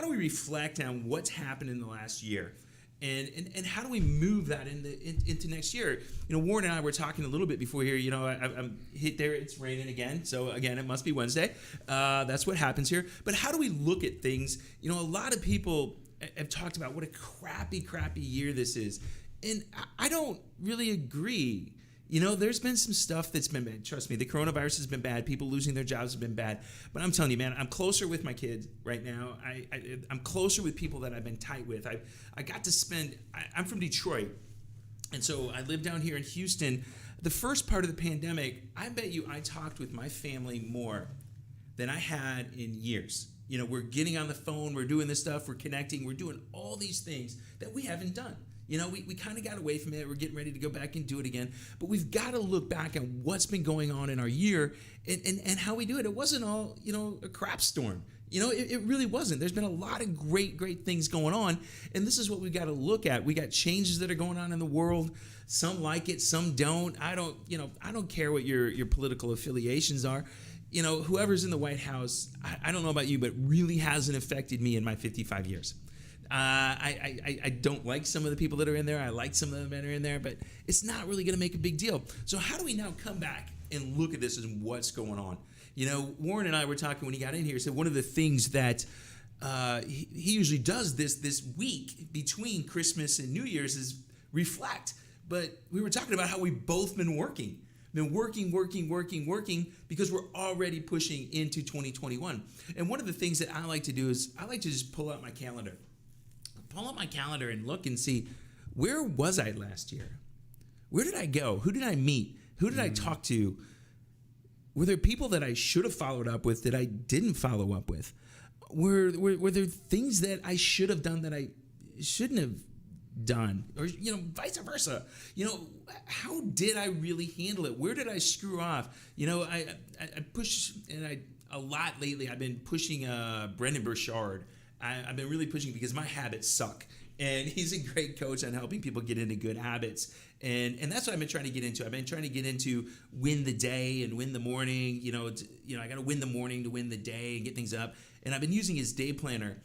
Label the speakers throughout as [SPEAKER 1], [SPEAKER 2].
[SPEAKER 1] do we reflect on what's happened in the last year? And how do we move that into next year? Warren and I were talking a little bit before here. I'm hit there. It's raining again. So again, it must be Wednesday. That's what happens here. But how do we look at things? A lot of people have talked about what a crappy year this is. And I don't really agree. There's been some stuff that's been bad. Trust me, the coronavirus has been bad. People losing their jobs have been bad. But I'm telling you, man, I'm closer with my kids right now. I'm closer with people that I've been tight with. I got to spend, I'm from Detroit. And so I live down here in Houston. The first part of the pandemic, I bet you I talked with my family more than I had in years. We're getting on the phone. We're doing this stuff. We're connecting. We're doing all these things that we haven't done. We kind of got away from it. We're getting ready to go back and do it again. But we've got to look back at what's been going on in our year and how we do it. It wasn't all, a crap storm. It really wasn't. There's been a lot of great things going on. And this is what we got to look at. We got changes that are going on in the world. Some like it, some don't. I don't care what your political affiliations are. Whoever's in the White House, I don't know about you, but really hasn't affected me in my 55 years. I don't like some of the people that are in there. I like some of them that are in there, but it's not really going to make a big deal. So how do we now come back and look at this and what's going on? Warren and I were talking when he got in here. He said one of the things that he usually does this week between Christmas and New Year's is reflect. But we were talking about how we've both been working. Working because we're already pushing into 2021. And one of the things that I like to do is I like to just pull out my calendar. And look and see, where was I last year? Where did I go? Who did I meet? Who did I talk to? Were there people that I should have followed up with that I didn't follow up with? Were there things that I should have done that I shouldn't have done? Or, vice versa. How did I really handle it? Where did I screw off? I push, and a lot lately I've been pushing Brendan Burchard. I've been really pushing because my habits suck. And he's a great coach on helping people get into good habits. And that's what I've been trying to get into. I've been trying to get into win the day and win the morning. I got to win the morning to win the day and get things up. And I've been using his day planner.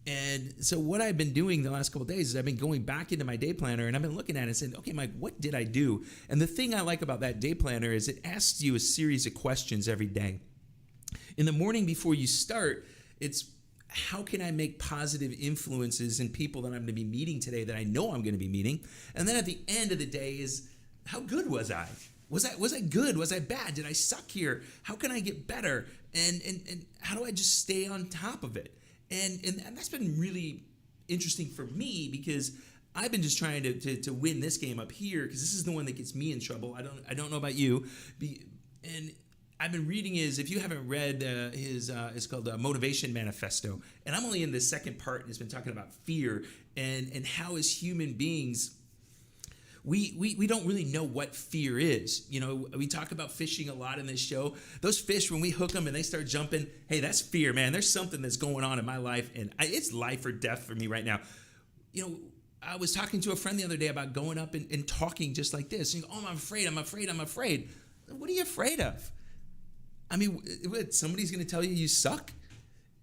[SPEAKER 1] And so what I've been doing the last couple of days is I've been going back into my day planner and I've been looking at it and saying, okay, Mike, what did I do? And the thing I like about that day planner is it asks you a series of questions every day. In the morning before you start, it's how can I make positive influences in people that I'm going to be meeting today that I know I'm going to be meeting? And then at the end of the day is, how good was I? Was I good? Was I bad? Did I suck here? How can I get better? And how do I just stay on top of it? And that's been really interesting for me because I've been just trying to win this game up here because this is the one that gets me in trouble. I don't know about you. And I've been reading if you haven't read it's called Motivation Manifesto. And I'm only in the second part, and it's been talking about fear and how as human beings, we don't really know what fear is. We talk about fishing a lot in this show. Those fish, when we hook them and they start jumping, hey, that's fear, man. There's something that's going on in my life, and it's life or death for me right now. I was talking to a friend the other day about going up and talking just like this. And I'm afraid. What are you afraid of? I mean, somebody's going to tell you suck?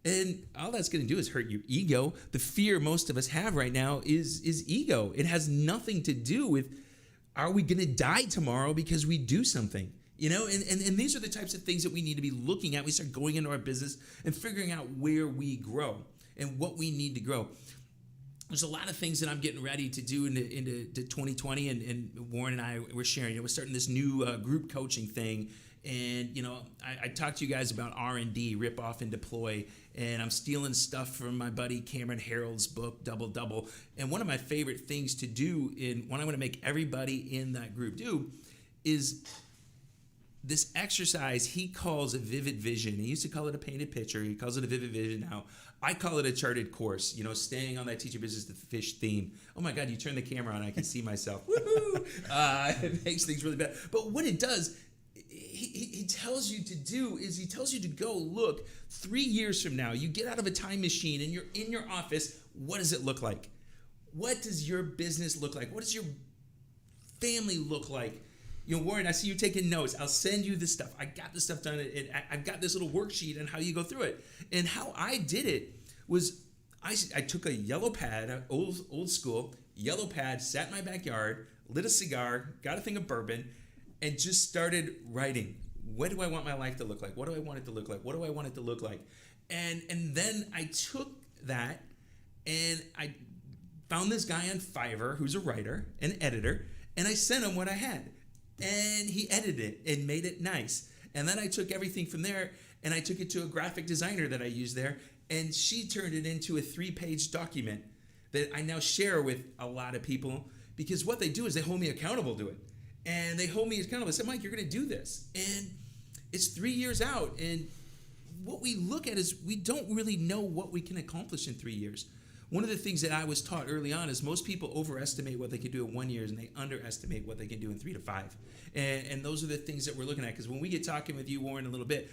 [SPEAKER 1] And all that's going to do is hurt your ego. The fear most of us have right now is ego. It has nothing to do with, are we going to die tomorrow because we do something? And these are the types of things that we need to be looking at. We start going into our business and figuring out where we grow and what we need to grow. There's a lot of things that I'm getting ready to do into 2020, and Warren and I were sharing. We're starting this new group coaching thing. And, I talked to you guys about R&D, rip off and deploy, and I'm stealing stuff from my buddy Cameron Harold's book, Double Double. And one of my favorite things to do, what I want to make everybody in that group do, is this exercise he calls a vivid vision. He used to call it a painted picture. He calls it a vivid vision now. I call it a charted course, staying on that teach your business to fish theme. Oh my God, you turn the camera on, I can see myself. Woohoo! It makes things really bad. But what it does, he tells you to do is he tells you to go look 3 years from now. You get out of a time machine and you're in your office. What does it look like? What does your business look like? What does your family look like? Warren, I see you taking notes. I'll send you this stuff. I got this stuff done. I've got this little worksheet on how you go through it. And how I did it was I took a yellow pad, old school, yellow pad, sat in my backyard, lit a cigar, got a thing of bourbon, and just started writing. What do I want my life to look like? What do I want it to look like? What do I want it to look like? And then I took that and I found this guy on Fiverr who's a writer, an editor, and I sent him what I had. And he edited it and made it nice. And then I took everything from there and I took it to a graphic designer that I used there, and she turned it into a 3-page document that I now share with a lot of people, because what they do is they hold me accountable to it. And they hold me accountable. They said, Mike, you're going to do this. And it's 3 years out. And what we look at is we don't really know what we can accomplish in 3 years. One of the things that I was taught early on is most people overestimate what they can do in 1 year and they underestimate what they can do in 3 to 5. And those are the things that we're looking at. Because when we get talking with you, Warren, a little bit,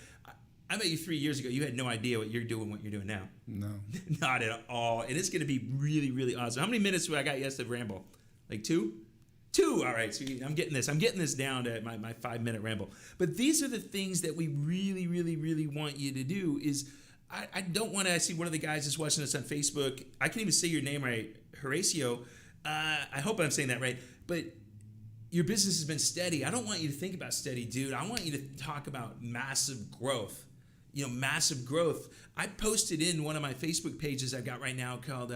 [SPEAKER 1] I bet you 3 years ago, you had no idea what you're doing now.
[SPEAKER 2] No.
[SPEAKER 1] Not at all. And it's going to be really, really awesome. How many minutes do I got yesterday to ramble? Like 2? 2. All right. So I'm getting this down to my 5-minute ramble. But these are the things that we really, really, really want you to do is I don't want to. I see one of the guys is watching us on Facebook. I can't even say your name right. Horatio. I hope I'm saying that right. But your business has been steady. I don't want you to think about steady, dude. I want you to talk about massive growth. Massive growth. I posted in one of my Facebook pages I got right now called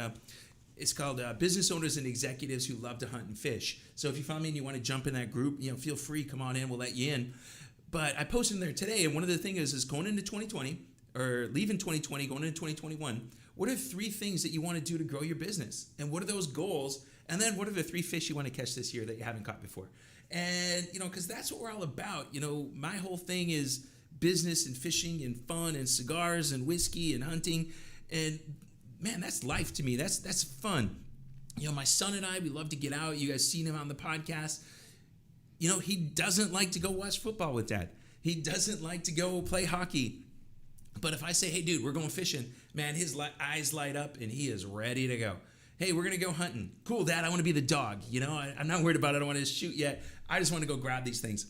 [SPEAKER 1] Business Owners and Executives Who Love to Hunt and Fish. So if you find me and you want to jump in that group, feel free, come on in, we'll let you in. But I posted in there today, and one of the things is going into 2020, or leaving 2020, going into 2021, what are 3 things that you want to do to grow your business? And what are those goals? And then what are the 3 fish you want to catch this year that you haven't caught before? And, because that's what we're all about. My whole thing is business and fishing and fun and cigars and whiskey and hunting. And man, that's life to me. That's fun. My son and I, we love to get out. You guys seen him on the podcast. He doesn't like to go watch football with dad. He doesn't like to go play hockey. But if I say, hey, dude, we're going fishing, man, his eyes light up and he is ready to go. Hey, we're going to go hunting. Cool, Dad, I want to be the dog. I'm not worried about it. I don't want to shoot yet. I just want to go grab these things.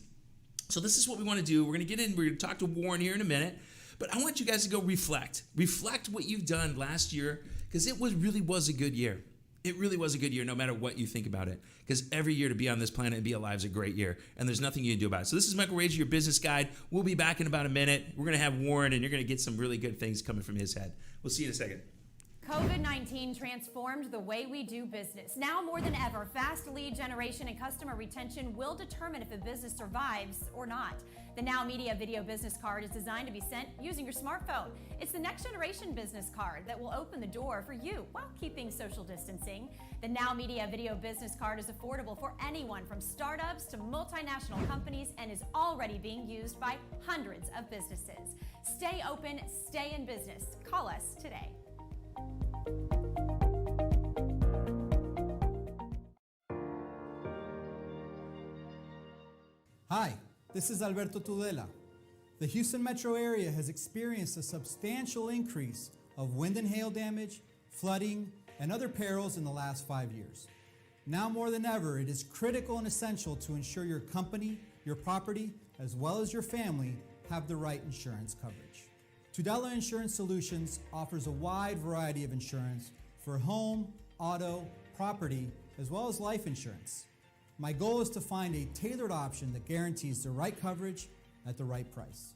[SPEAKER 1] So this is what we want to do. We're going to get in. We're going to talk to Warren here in a minute. But I want you guys to go reflect. Reflect what you've done last year, because it really was a good year. It really was a good year, no matter what you think about it. Because every year to be on this planet and be alive is a great year. And there's nothing you can do about it. So this is Michael Rager, your business guide. We'll be back in about a minute. We're going to have Warren, and you're going to get some really good things coming from his head. We'll see you in a second.
[SPEAKER 3] COVID-19 transformed the way we do business. Now more than ever, fast lead generation and customer retention will determine if a business survives or not. The Now Media Video Business Card is designed to be sent using your smartphone. It's the next generation business card that will open the door for you while keeping social distancing. The Now Media Video Business Card is affordable for anyone from startups to multinational companies and is already being used by hundreds of businesses. Stay open, stay in business. Call us today.
[SPEAKER 4] Hi, this is Alberto Tudela. The Houston metro area has experienced a substantial increase of wind and hail damage, flooding, and other perils in the last 5 years. Now more than ever, it is critical and essential to ensure your company, your property, as well as your family have the right insurance coverage. Tudela Insurance Solutions offers a wide variety of insurance for home, auto, property, as well as life insurance. My goal is to find a tailored option that guarantees the right coverage at the right price,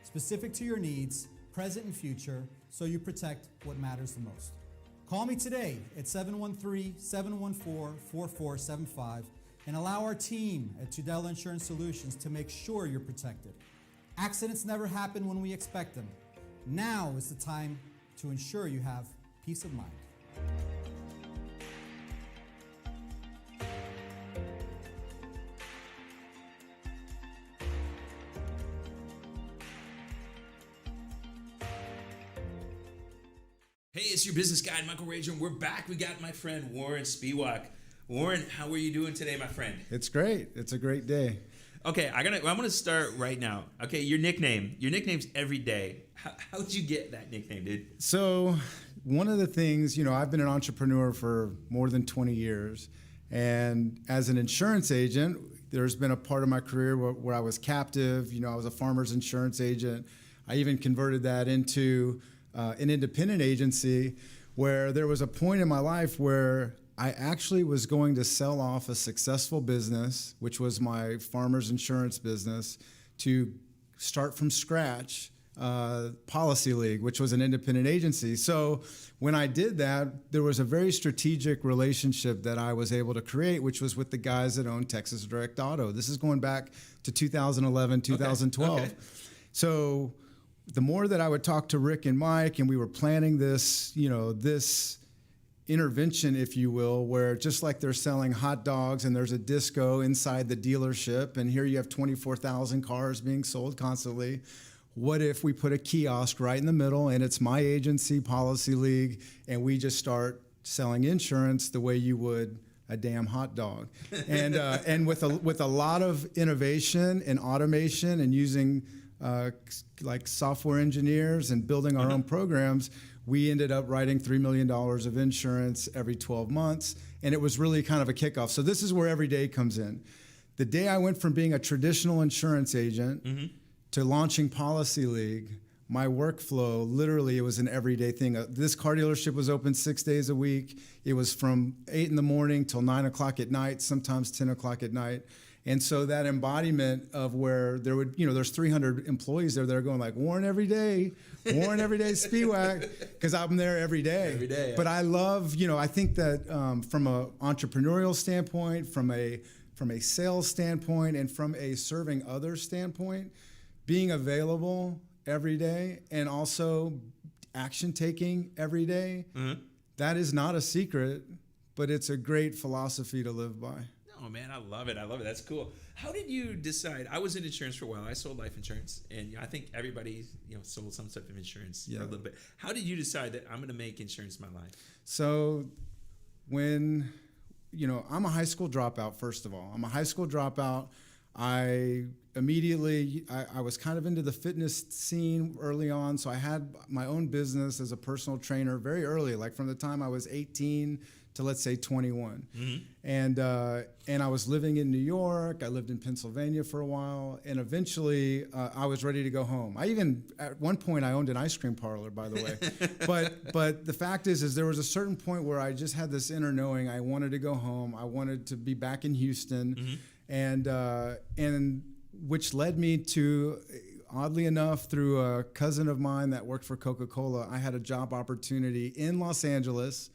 [SPEAKER 4] specific to your needs, present and future, so you protect what matters the most. Call me today at 713-714-4475 and allow our team at Tudela Insurance Solutions to make sure you're protected. Accidents never happen when we expect them. Now is the time to ensure you have peace of mind.
[SPEAKER 1] Hey, it's your business guide, Michael Rager, and we're back. We got my friend Warren Spiwak. Warren, how are you doing today, my friend?
[SPEAKER 2] It's great. It's a great day.
[SPEAKER 1] Okay, I'm gonna start right now. Okay, your nickname's Every Day. How'd you get that nickname, dude?
[SPEAKER 2] So one of the things, I've been an entrepreneur for more than 20 years. And as an insurance agent, there's been a part of my career where I was captive. I was a farmer's insurance agent. I even converted that into an independent agency where there was a point in my life where I actually was going to sell off a successful business, which was my farmer's insurance business, to start from scratch Policy League, which was an independent agency. So when I did that, there was a very strategic relationship that I was able to create, which was with the guys that own Texas Direct Auto. This is going back to 2011, 2012.
[SPEAKER 1] Okay.
[SPEAKER 2] So the more that I would talk to Rick and Mike, and we were planning this, this intervention, if you will, where just like they're selling hot dogs and there's a disco inside the dealership, and here you have 24,000 cars being sold constantly. What if we put a kiosk right in the middle, and it's my agency, Policy League, and we just start selling insurance the way you would a damn hot dog, and with a lot of innovation and automation and using like software engineers and building our own programs, we ended up writing $3 million of insurance every 12 months, and it was really kind of a kickoff. So this is where every day comes in. The day I went from being a traditional insurance agent to launching Policy League, my workflow, literally, it was an everyday thing. This car dealership was open 6 days a week. It was from 8 in the morning till 9 o'clock at night, sometimes 10 o'clock at night. And so that embodiment of where there would, there's 300 employees there that are going like, Warren every day, Spiwak, because I'm there every day.
[SPEAKER 1] Every day, yeah.
[SPEAKER 2] But I love, I think that from an entrepreneurial standpoint, from a sales standpoint, and from a serving others standpoint, being available every day and also action taking every day, that is not a secret, but it's a great philosophy to live by.
[SPEAKER 1] Oh man, I love it. That's cool. How did you decide? I was in insurance for a while. I sold life insurance, and I think everybody, sold some type of insurance for a little bit. How did you decide that I'm going to make insurance my life?
[SPEAKER 2] So when, I'm a high school dropout, first of all. I'm a high school dropout. I was kind of into the fitness scene early on, so I had my own business as a personal trainer very early, like from the time I was 18 to, let's say, 21. And I was living in New York. I lived in Pennsylvania for a while, and eventually I was ready to go home. At one point, I owned an ice cream parlor, by the way. But the fact is there was a certain point where I just had this inner knowing I wanted to go home. I wanted to be back in Houston, and which led me to, oddly enough, through a cousin of mine that worked for Coca-Cola, I had a job opportunity in Los Angeles,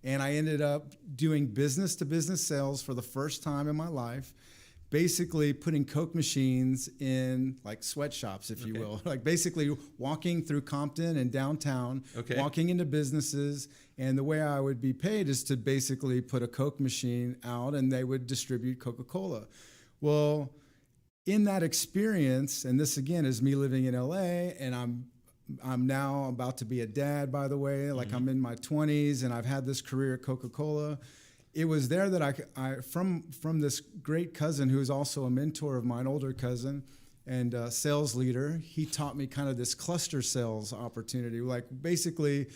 [SPEAKER 2] and I ended up doing business-to-business sales for the first time in my life, basically putting Coke machines in like sweatshops, if you will, like basically walking through Compton and downtown, walking into businesses, and the way I would be paid is to basically put a Coke machine out, and they would distribute Coca-Cola. Well, in that experience, and this again is me living in LA, and I'm now about to be a dad, by the way, like I'm in my 20s, and I've had this career at Coca-Cola. It was there that I from this great cousin who is also a mentor of mine, older cousin, and sales leader. He taught me kind of this cluster sales opportunity, like basically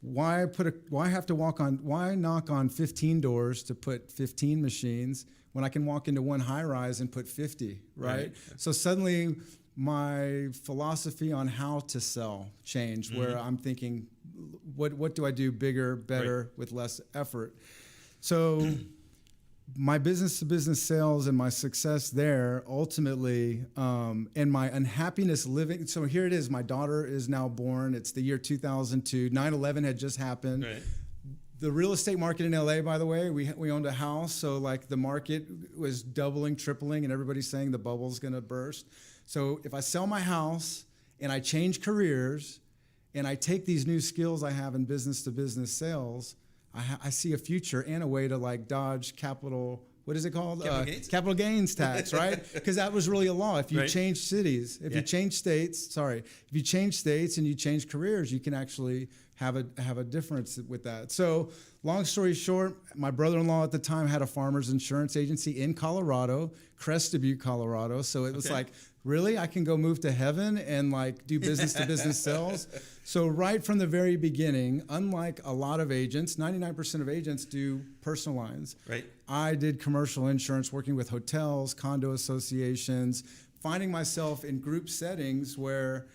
[SPEAKER 2] why knock on 15 doors to put 15 machines when I can walk into one high rise and put 50, right? So suddenly my philosophy on how to sell changed, where I'm thinking, what do I do bigger, better, with less effort? So my business-to-business sales and my success there ultimately, and my unhappiness living. So here it is. My daughter is now born. It's the year 2002. 9/11 had just happened.
[SPEAKER 1] Right.
[SPEAKER 2] The real estate market in LA, by the way, we owned a house. So like the market was doubling, tripling, and everybody's saying the bubble's going to burst. So if I sell my house and I change careers and I take these new skills I have in business-to-business sales, I see a future and a way to like dodge capital, what is it called? Capital gains tax, right? Because that was really a law. If you change cities, if you change states and you change careers, you can actually have a difference with that. So long story short, my brother-in-law at the time had a farmer's insurance agency in Colorado, Crested Butte, Colorado. So it was like, really? I can go move to heaven and like do business-to-business sales? So right from the very beginning, unlike a lot of agents, 99% of agents do personal lines.
[SPEAKER 1] Right.
[SPEAKER 2] I did commercial insurance, working with hotels, condo associations, finding myself in group settings where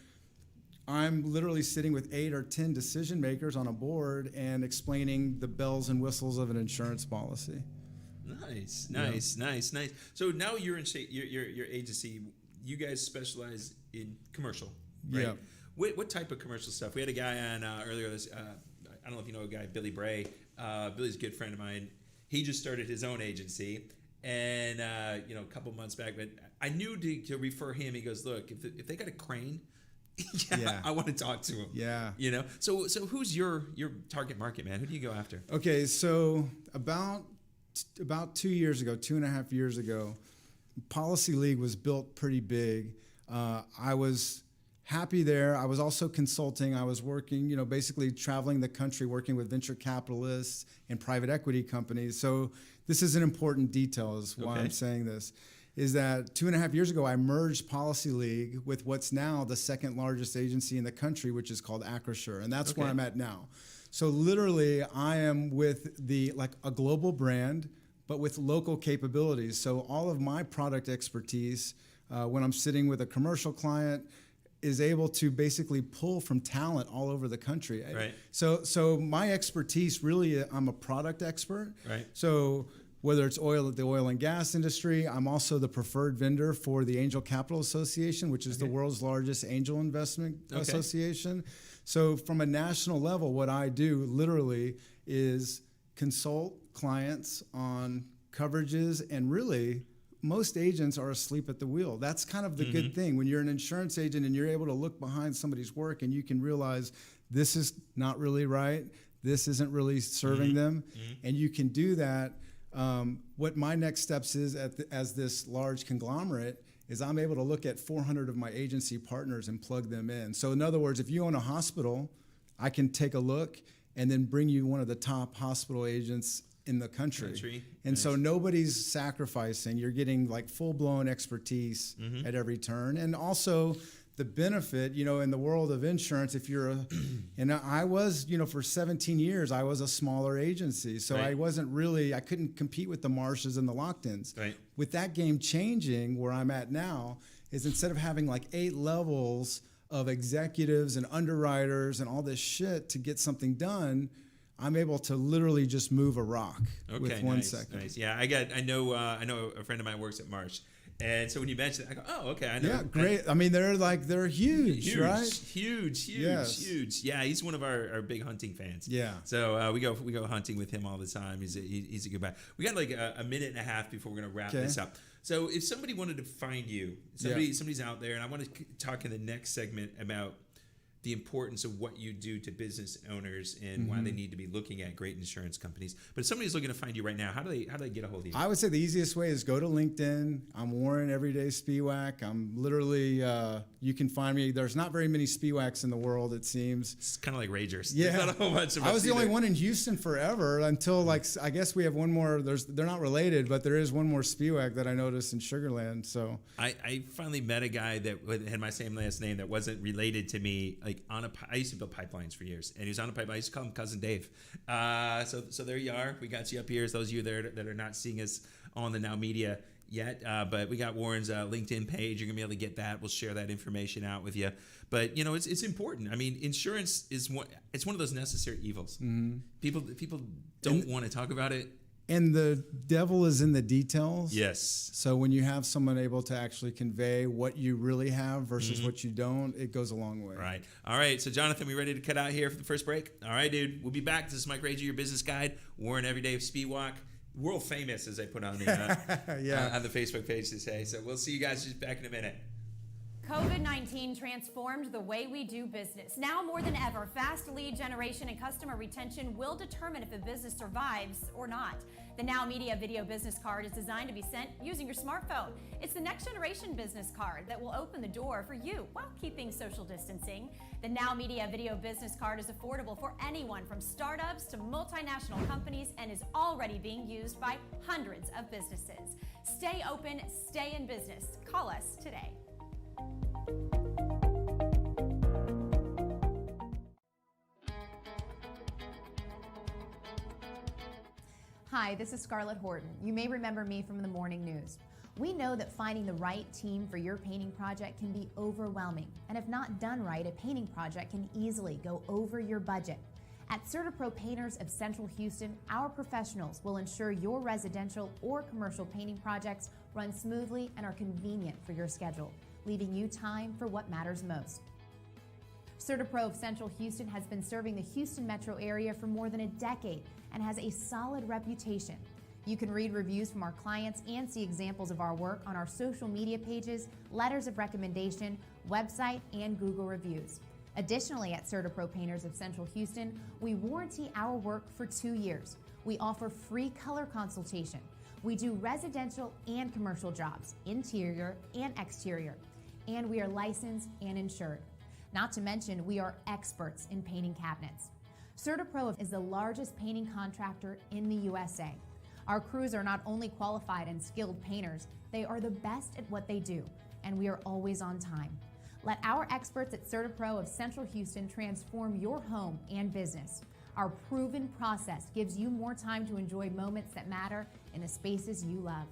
[SPEAKER 2] I'm literally sitting with 8 or 10 decision makers on a board and explaining the bells and whistles of an insurance policy.
[SPEAKER 1] Nice. So now you're in your agency. You guys specialize in commercial, right?
[SPEAKER 2] Yeah.
[SPEAKER 1] What type of commercial stuff? We had a guy on earlier this. I don't know if you know a guy, Billy Bray. Billy's a good friend of mine. He just started his own agency, and a couple months back. But I knew to refer him. He goes, look, if they got a crane, I want to talk to him.
[SPEAKER 2] Yeah.
[SPEAKER 1] So who's your target market, man? Who do you go after?
[SPEAKER 2] Okay, so about 2 years ago, 2.5 years ago, Policy League was built pretty big. I was happy there. I was also consulting. I was working, basically traveling the country, working with venture capitalists and private equity companies. So this is an important detail is why I'm saying this, is that 2.5 years ago, I merged Policy League with what's now the second largest agency in the country, which is called Acrisure. And that's where I'm at now. So literally, I am with a global brand, but with local capabilities. So all of my product expertise, when I'm sitting with a commercial client, is able to basically pull from talent all over the country.
[SPEAKER 1] Right.
[SPEAKER 2] So my expertise really, I'm a product expert.
[SPEAKER 1] Right.
[SPEAKER 2] So whether it's the oil and gas industry, I'm also the preferred vendor for the Angel Capital Association, which is the world's largest angel investment association. So from a national level, what I do literally is consult clients on coverages, and really most agents are asleep at the wheel. That's kind of the good thing. When you're an insurance agent and you're able to look behind somebody's work and you can realize this is not really right, this isn't really serving them, and you can do that. What my next steps is as this large conglomerate is I'm able to look at 400 of my agency partners and plug them in. So in other words, if you own a hospital, I can take a look and then bring you one of the top hospital agents in the country. And so nobody's sacrificing. You're getting like full-blown expertise at every turn. And also the benefit, in the world of insurance, if you're and I was, for 17 years, I was a smaller agency. So I couldn't compete with the Marshes and the Locked-ins.
[SPEAKER 1] Right.
[SPEAKER 2] With that game changing, where I'm at now, is instead of having like 8 levels of executives and underwriters and all this shit to get something done, I'm able to literally just move a rock with 1 second.
[SPEAKER 1] Nice. Yeah, I know a friend of mine works at Marsh. And so when you mentioned it, I go, oh, okay, I know.
[SPEAKER 2] Yeah, great. I mean, they're huge, right?
[SPEAKER 1] Huge. Yeah, he's one of our big hunting fans.
[SPEAKER 2] Yeah.
[SPEAKER 1] So we go hunting with him all the time. He's a good guy. We got like a minute and a half before we're gonna wrap this up. So if somebody wanted to find you, somebody's out there, and I want to talk in the next segment about the importance of what you do to business owners and why they need to be looking at great insurance companies. But if somebody's looking to find you right now, how do they get a hold of you?
[SPEAKER 2] I would say the easiest way is go to LinkedIn. I'm Warren Everyday Spiwak. I'm literally, you can find me. There's not very many Spiwaks in the world, it seems.
[SPEAKER 1] It's kind of like Ragers.
[SPEAKER 2] Yeah.
[SPEAKER 1] There's not a whole bunch of us
[SPEAKER 2] I was the only
[SPEAKER 1] either.
[SPEAKER 2] one in Houston forever until I guess we have one more. They're not related, but there is one more Spiwak that I noticed in Sugarland. So
[SPEAKER 1] I finally met a guy that had my same last name that wasn't related to me. Like I used to build pipelines for years, and he was on a pipeline. I used to call him Cousin Dave. So there you are. We got you up here. As those of you there that are not seeing us on the Now Media yet, but we got Warren's LinkedIn page. You're gonna be able to get that. We'll share that information out with you. But it's important. I mean, insurance is one of those necessary evils. People don't want to talk about it.
[SPEAKER 2] And the devil is in the details.
[SPEAKER 1] Yes.
[SPEAKER 2] So when you have someone able to actually convey what you really have versus what you don't, it goes a long way.
[SPEAKER 1] Right. All right. So, Jonathan, we ready to cut out here for the first break? All right, dude. We'll be back. This is Mike Rager, your business guide. Warren Everyday Spiwak. World famous, as I put on the on the Facebook page to say. So we'll see you guys just back in a minute.
[SPEAKER 3] COVID-19 transformed the way we do business. Now more than ever, fast lead generation and customer retention will determine if a business survives or not. The Now Media Video Business Card is designed to be sent using your smartphone. It's the next generation business card that will open the door for you while keeping social distancing. The Now Media Video Business Card is affordable for anyone from startups to multinational companies and is already being used by hundreds of businesses. Stay open, stay in business. Call us today.
[SPEAKER 5] Hi, this is Scarlett Horton. You may remember me from the morning news. We know that finding the right team for your painting project can be overwhelming, and if not done right, a painting project can easily go over your budget. At CertaPro Painters of Central Houston, our professionals will ensure your residential or commercial painting projects run smoothly and are convenient for your schedule, leaving you time for what matters most. CertaPro of Central Houston has been serving the Houston metro area for more than a decade and has a solid reputation. You can read reviews from our clients and see examples of our work on our social media pages, letters of recommendation, website, and Google reviews. Additionally, at CertaPro Painters of Central Houston, we warranty our work for 2 years. We offer free color consultation. We do residential and commercial jobs, interior and exterior, and we are licensed and insured. Not to mention, we are experts in painting cabinets. CertaPro is the largest painting contractor in the USA. Our crews are not only qualified and skilled painters, they are the best at what they do, and we are always on time. Let our experts at CertaPro of Central Houston transform your home and business. Our proven process gives you more time to enjoy moments that matter in the spaces you love.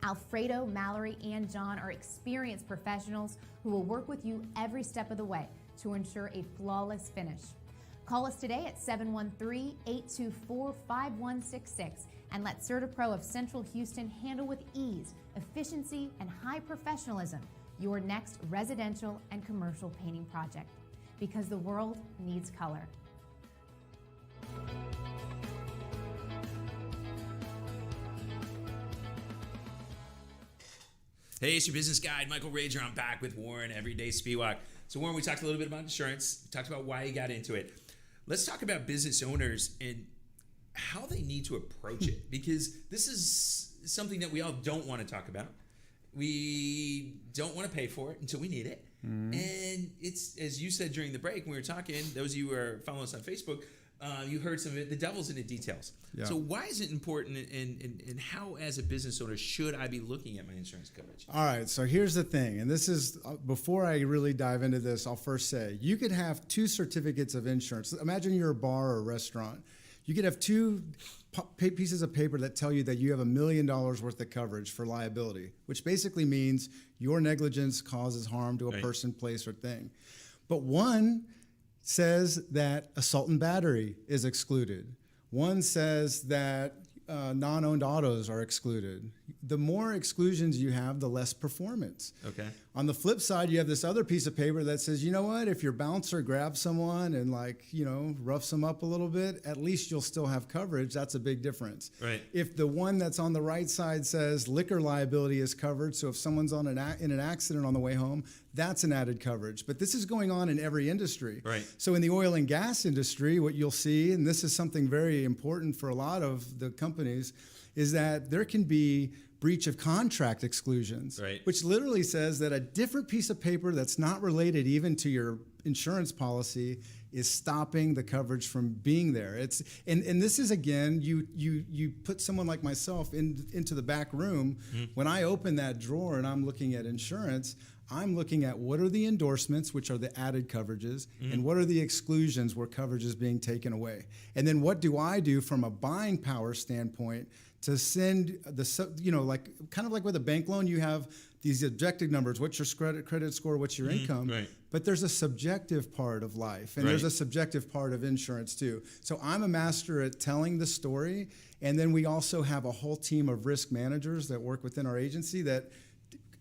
[SPEAKER 5] Alfredo, Mallory, and John are experienced professionals who will work with you every step of the way to ensure a flawless finish. Call us today at 713-824-5166 and let CertaPro of Central Houston handle with ease, efficiency, and high professionalism your next residential and commercial painting project, because the world needs color.
[SPEAKER 1] Hey, it's your business guide, Michael Rager. I'm back with Warren, Everyday Spiwak. So Warren, we talked a little bit about insurance. We talked about why you got into it. Let's talk about business owners and how they need to approach it, because this is something that we all don't want to talk about. We don't want to pay for it until we need it. And it's, as you said during the break when we were talking, those of you who are following us on Facebook, you heard some of it, the devil's in the details. Yeah. So why is it important, and how as a business owner should I be looking at my insurance coverage?
[SPEAKER 2] All right, so here's the thing, and this is, before I really dive into this, I'll first say, you could have 2 certificates of insurance. Imagine you're a bar or a restaurant. You could have 2 pieces of paper that tell you that you have $1 million worth of coverage for liability, which basically means your negligence causes harm to a person, place, or thing. But one says that assault and battery is excluded. One says that non-owned autos are excluded. The more exclusions you have, the less performance. Okay. On the flip side, you have this other piece of paper that says, you know what, if your bouncer grabs someone and roughs them up a little bit, at least you'll still have coverage. That's a big difference. Right. If the one that's on the right side says liquor liability is covered, so if someone's in an accident on the way home, that's an added coverage. But this is going on in every industry. Right. So in the oil and gas industry, what you'll see, and this is something very important for a lot of the companies, is that there can be breach of contract exclusions, which literally says that a different piece of paper that's not related even to your insurance policy is stopping the coverage from being there. And this is, again, you put someone like myself into the back room. When I open that drawer and I'm looking at insurance, I'm looking at what are the endorsements, which are the added coverages, and what are the exclusions where coverage is being taken away. And then what do I do from a buying power standpoint to send kind of like with a bank loan, you have these objective numbers, what's your credit score, what's your income, but there's a subjective part of life, and there's a subjective part of insurance too. So I'm a master at telling the story, and then we also have a whole team of risk managers that work within our agency that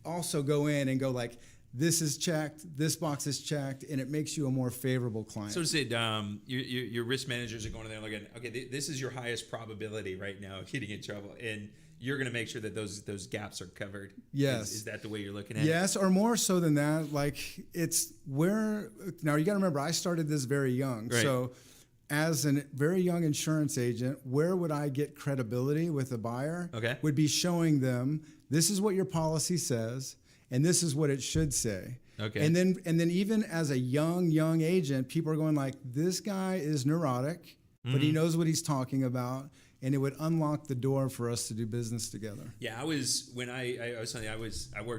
[SPEAKER 2] also go in and go like, this is checked, this box is checked, and it makes you a more favorable client.
[SPEAKER 1] So to say, your risk managers are going in there and looking, okay, this is your highest probability right now of getting in trouble, and you're going to make sure that those gaps are covered. Yes. Is that the way you're looking at it?
[SPEAKER 2] Yes, or more so than that. Like, it's where, now you got to remember, I started this very young. Right. So as a very young insurance agent, where would I get credibility with a buyer? Okay. Would be showing them, this is what your policy says, and this is what it should say. Okay. And then even as a young agent, people are going like, this guy is neurotic, but he knows what he's talking about, and it would unlock the door for us to do business together.
[SPEAKER 1] Yeah, I worked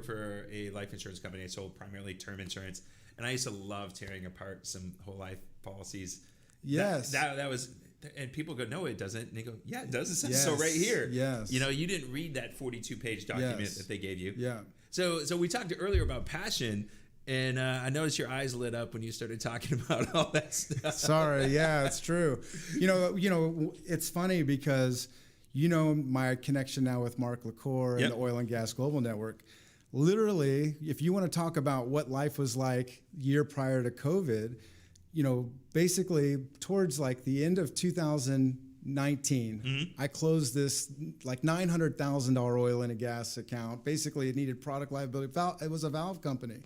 [SPEAKER 1] for a life insurance company. I sold primarily term insurance, and I used to love tearing apart some whole life policies. Yes. That And people go, no, it doesn't. And they go, yeah, it does. It says
[SPEAKER 2] Yes.
[SPEAKER 1] so right here.
[SPEAKER 2] Yes.
[SPEAKER 1] You know, you didn't read that 42-page document
[SPEAKER 2] Yes.
[SPEAKER 1] that they gave you.
[SPEAKER 2] Yeah.
[SPEAKER 1] So we talked earlier about passion, and I noticed your eyes lit up when you started talking about all that stuff.
[SPEAKER 2] Sorry. Yeah, it's true. You know, it's funny because, my connection now with Mark LaCour and the Oil and Gas Global Network. Literally, if you want to talk about what life was like year prior to COVID, basically towards like the end of 2019, I closed this like $900,000 oil and gas account. Basically, it needed product liability. It was a valve company.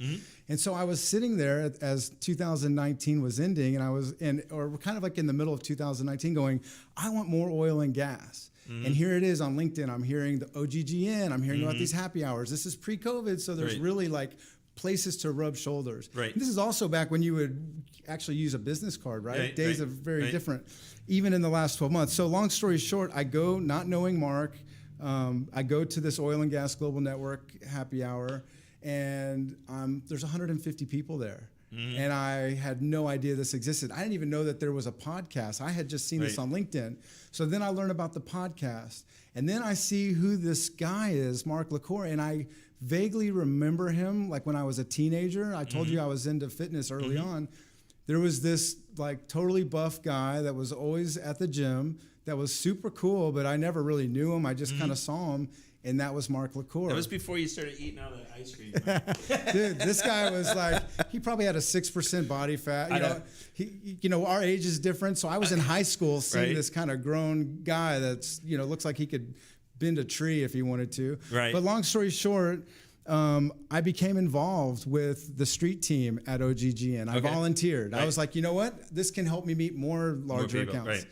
[SPEAKER 2] And so I was sitting there as 2019 was ending, and or kind of like in the middle of 2019 going, I want more oil and gas. And here it is on LinkedIn. I'm hearing the OGGN. I'm hearing about these happy hours. This is pre-COVID, so there's really like places to rub shoulders.
[SPEAKER 1] Right.
[SPEAKER 2] And this is also back when you would actually use a business card, right? Days are very different, even in the last 12 months. So long story short, I go not knowing Mark. I go to this Oil and Gas Global Network happy hour, and there's 150 people there. And I had no idea this existed. I didn't even know that there was a podcast. I had just seen this on LinkedIn. So then I learned about the podcast. And then I see who this guy is, Mark LaCour, and I vaguely remember him like when I was a teenager. I told you I was into fitness early on. There was this like totally buff guy that was always at the gym that was super cool, but I never really knew him. I just kind of saw him. And that was Mark LaCour.
[SPEAKER 1] That was before you started eating all that ice cream.
[SPEAKER 2] Dude, this guy was like, he probably had a 6% body fat. Our age is different. So I was in high school seeing this kind of grown guy that's, looks like he could bend a tree if he wanted to.
[SPEAKER 1] Right.
[SPEAKER 2] But long story short, I became involved with the street team at OGGN. I volunteered. I was like, you know what? This can help me meet more larger accounts.
[SPEAKER 1] Right.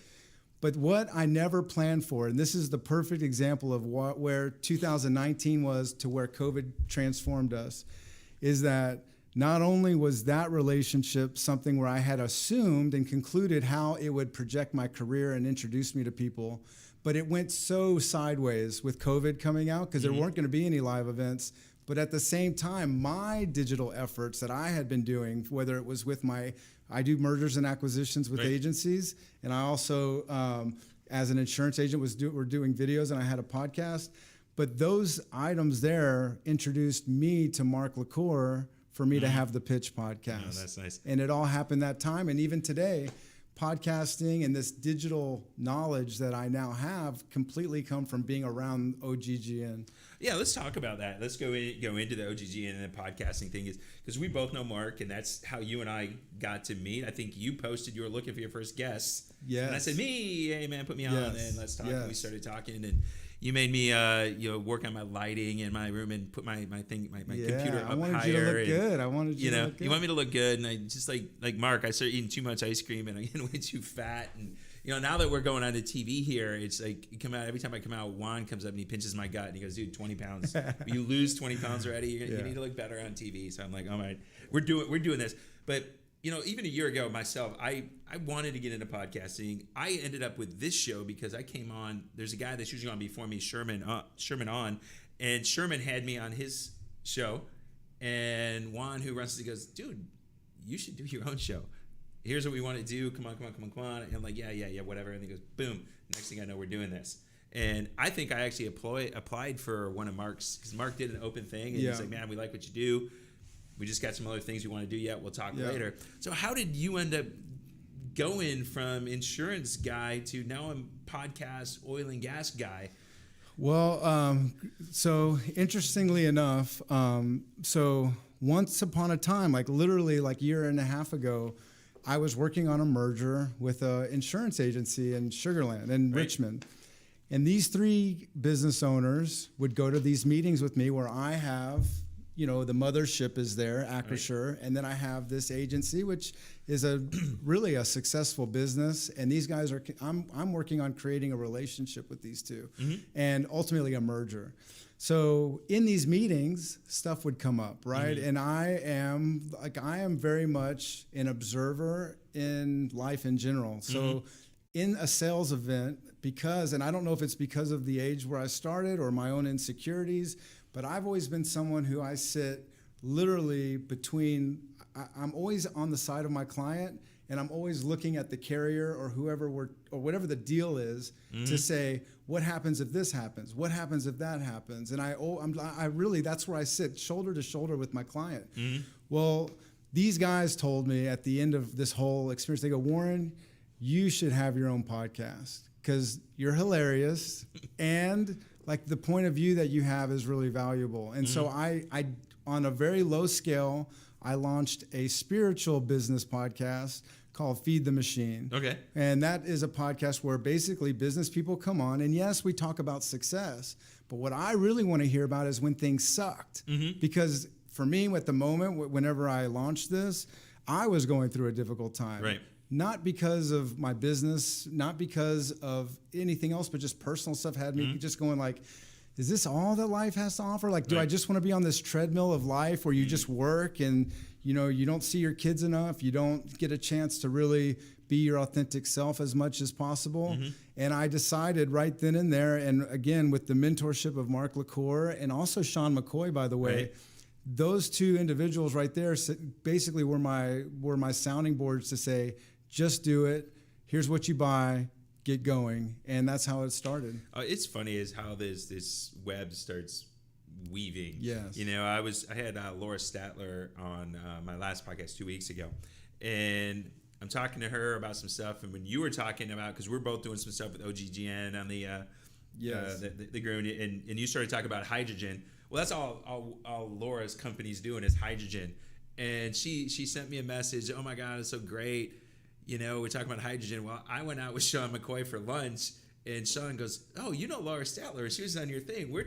[SPEAKER 2] But what I never planned for, and this is the perfect example of where 2019 was to where COVID transformed us, is that not only was that relationship something where I had assumed and concluded how it would project my career and introduce me to people, but it went so sideways with COVID coming out because there weren't going to be any live events. But at the same time, my digital efforts that I had been doing, whether it was with I do mergers and acquisitions with agencies, and I also, as an insurance agent, we're doing videos, and I had a podcast. But those items there introduced me to Mark LaCour for me to have the Pitch podcast.
[SPEAKER 1] Oh, that's nice.
[SPEAKER 2] And it all happened that time, and even today, podcasting and this digital knowledge that I now have completely come from being around OGGN.
[SPEAKER 1] Yeah, let's talk about that. Let's go into the OGG and the podcasting thing, is because we both know Mark, and that's how you and I got to meet. I think you posted you were looking for your first guest.
[SPEAKER 2] Yes.
[SPEAKER 1] And I said, hey man, put me on, and let's talk.
[SPEAKER 2] Yes.
[SPEAKER 1] And we started talking, and you made me work on my lighting in my room and put my computer up higher.
[SPEAKER 2] I wanted you to look good. I wanted you to look good.
[SPEAKER 1] You want me to look good, and I just like Mark, I started eating too much ice cream, and I'm getting way too fat, and now that we're going on to TV here, it's like every time I come out, Juan comes up and he pinches my gut and he goes, dude, 20 pounds. You lose 20 pounds already. You need to look better on TV. So I'm like, all right, we're doing this. But, even a year ago myself, I wanted to get into podcasting. I ended up with this show because I came on. There's a guy that's usually on before me, Sherman on. And Sherman had me on his show. And Juan, who runs it, goes, dude, you should do your own show. Here's what we want to do. Come on. And I'm like, yeah, whatever. And he goes, boom. Next thing I know, we're doing this. And I think I actually applied for one of Mark's, because Mark did an open thing. And he's like, man, we like what you do. We just got some other things we want to do yet. We'll talk later. So how did you end up going from insurance guy to now I'm podcast oil and gas guy?
[SPEAKER 2] Well, so interestingly enough, so once upon a time, like literally like a year and a half ago, I was working on a merger with an insurance agency in Sugar Land in Richmond. And these three business owners would go to these meetings with me where I have, the mothership is there, Acrisure, and then I have this agency, which is really a successful business. And these guys I'm working on creating a relationship with these two and ultimately a merger. So in these meetings, stuff would come up, right? And I am very much an observer in life in general. So in a sales event, and I don't know if it's because of the age where I started or my own insecurities, but I've always been someone who I sit literally between, I'm always on the side of my client and I'm always looking at the carrier or whatever the deal is to say, what happens if this happens? What happens if that happens? And I really, that's where I sit shoulder to shoulder with my client. Well, these guys told me at the end of this whole experience, they go, Warren, you should have your own podcast because you're hilarious and like the point of view that you have is really valuable. And so I on a very low scale, I launched a spiritual business podcast called Feed the Machine.
[SPEAKER 1] Okay.
[SPEAKER 2] And that is a podcast where basically business people come on, and yes, we talk about success, but what I really want to hear about is when things sucked. Because for me, at the moment, whenever I launched this, I was going through a difficult time.
[SPEAKER 1] Right.
[SPEAKER 2] Not because of my business, not because of anything else, but just personal stuff had me just going like, is this all that life has to offer? Like, do I just want to be on this treadmill of life where you just work and, you know, you don't see your kids enough, you don't get a chance to really be your authentic self as much as possible? And I decided right then and there, and again, with the mentorship of Mark LaCour and also Sean McCoy, by the way, those two individuals right there basically were my sounding boards to say, just do it. Here's what you buy. Get going. And that's how it started.
[SPEAKER 1] It's funny is how this web starts weaving.
[SPEAKER 2] Yes.
[SPEAKER 1] You know, I had Laura Statler on my last podcast 2 weeks ago, and I'm talking to her about some stuff. And when you were talking about, because we're both doing some stuff with OGGN on the ground, and you started talking about hydrogen. Well, that's all Laura's company's doing is hydrogen. And she sent me a message. Oh my God, it's so great. You know, we're talking about hydrogen. Well, I went out with Sean McCoy for lunch, and Sean goes, "Oh, you know Laura Statler? She was on your thing. We're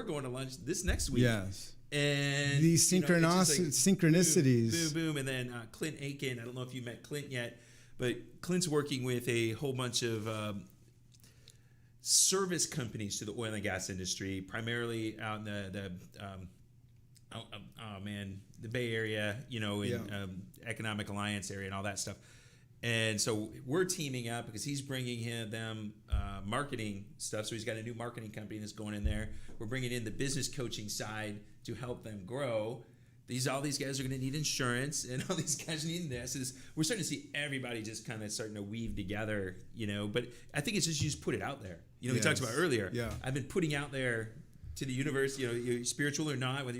[SPEAKER 1] going to lunch this next week."
[SPEAKER 2] Yes.
[SPEAKER 1] And
[SPEAKER 2] these synchronicities.
[SPEAKER 1] Boom, boom, and then Clint Aiken. I don't know if you met Clint yet, but Clint's working with a whole bunch of service companies to the oil and gas industry, primarily out in the Bay Area, you know, in Economic Alliance area and all that stuff. And so we're teaming up because he's bringing them marketing stuff. So he's got a new marketing company that's going in there. We're bringing in the business coaching side to help them grow. All these guys are going to need insurance, and all these guys need this. We're starting to see everybody just kind of starting to weave together, you know. But I think it's just you just put it out there. You know, we talked about earlier.
[SPEAKER 2] Yeah.
[SPEAKER 1] I've been putting out there to the universe, you know, you're spiritual or not, whether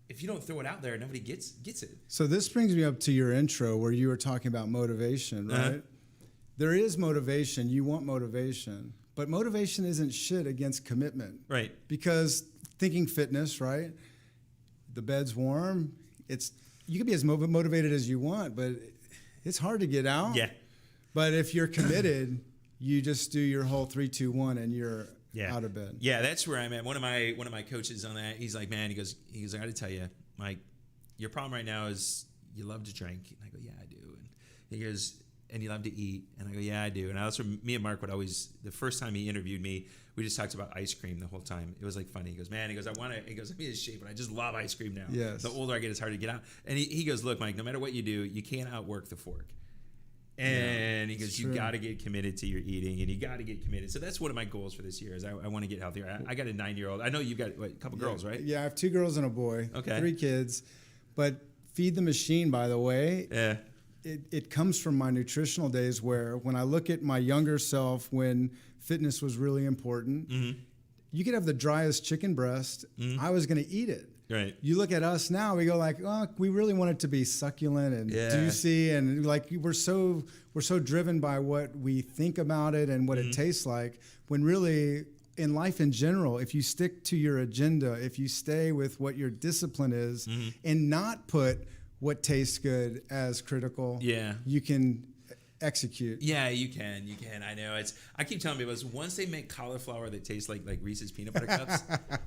[SPEAKER 1] if you don't throw it out there, nobody gets it.
[SPEAKER 2] So this brings me up to your intro where you were talking about motivation, right? There is motivation. You want motivation. But motivation isn't shit against commitment.
[SPEAKER 1] Right.
[SPEAKER 2] Because thinking fitness, right? The bed's warm. You can be as motivated as you want, but it's hard to get out.
[SPEAKER 1] Yeah.
[SPEAKER 2] But if you're committed, you just do your whole 3, 2, 1 and you're out of bed.
[SPEAKER 1] Yeah, that's where I'm at. One of my coaches on that, he's like, man, he goes, I got to tell you, Mike, your problem right now is you love to drink. And I go, yeah, I do. And he goes, and you love to eat. And I go, yeah, I do. And that's where me and Mark would always, the first time he interviewed me, we just talked about ice cream the whole time. It was like funny. He goes, man, I'm in shape, but I just love ice cream now.
[SPEAKER 2] Yes.
[SPEAKER 1] The older I get, it's hard to get out. And he goes, look, Mike, no matter what you do, you can't outwork the fork. And he goes, you got to get committed to your eating, and you got to get committed. So that's one of my goals for this year is I want to get healthier. I got a 9-year-old. I know you've got a couple girls, right?
[SPEAKER 2] Yeah, I have 2 girls and a boy.
[SPEAKER 1] Okay.
[SPEAKER 2] 3 kids. But Feed the Machine, by the way, it comes from my nutritional days where when I look at my younger self when fitness was really important, you could have the driest chicken breast. I was going to eat it.
[SPEAKER 1] Right.
[SPEAKER 2] You look at us now, we go like, oh, we really want it to be succulent and juicy, and like we're so driven by what we think about it and what it tastes like. When really, in life in general, if you stick to your agenda, if you stay with what your discipline is, and not put what tastes good as critical, you can execute.
[SPEAKER 1] Yeah, you can. I know. I keep telling people once they make cauliflower that tastes like Reese's peanut butter cups,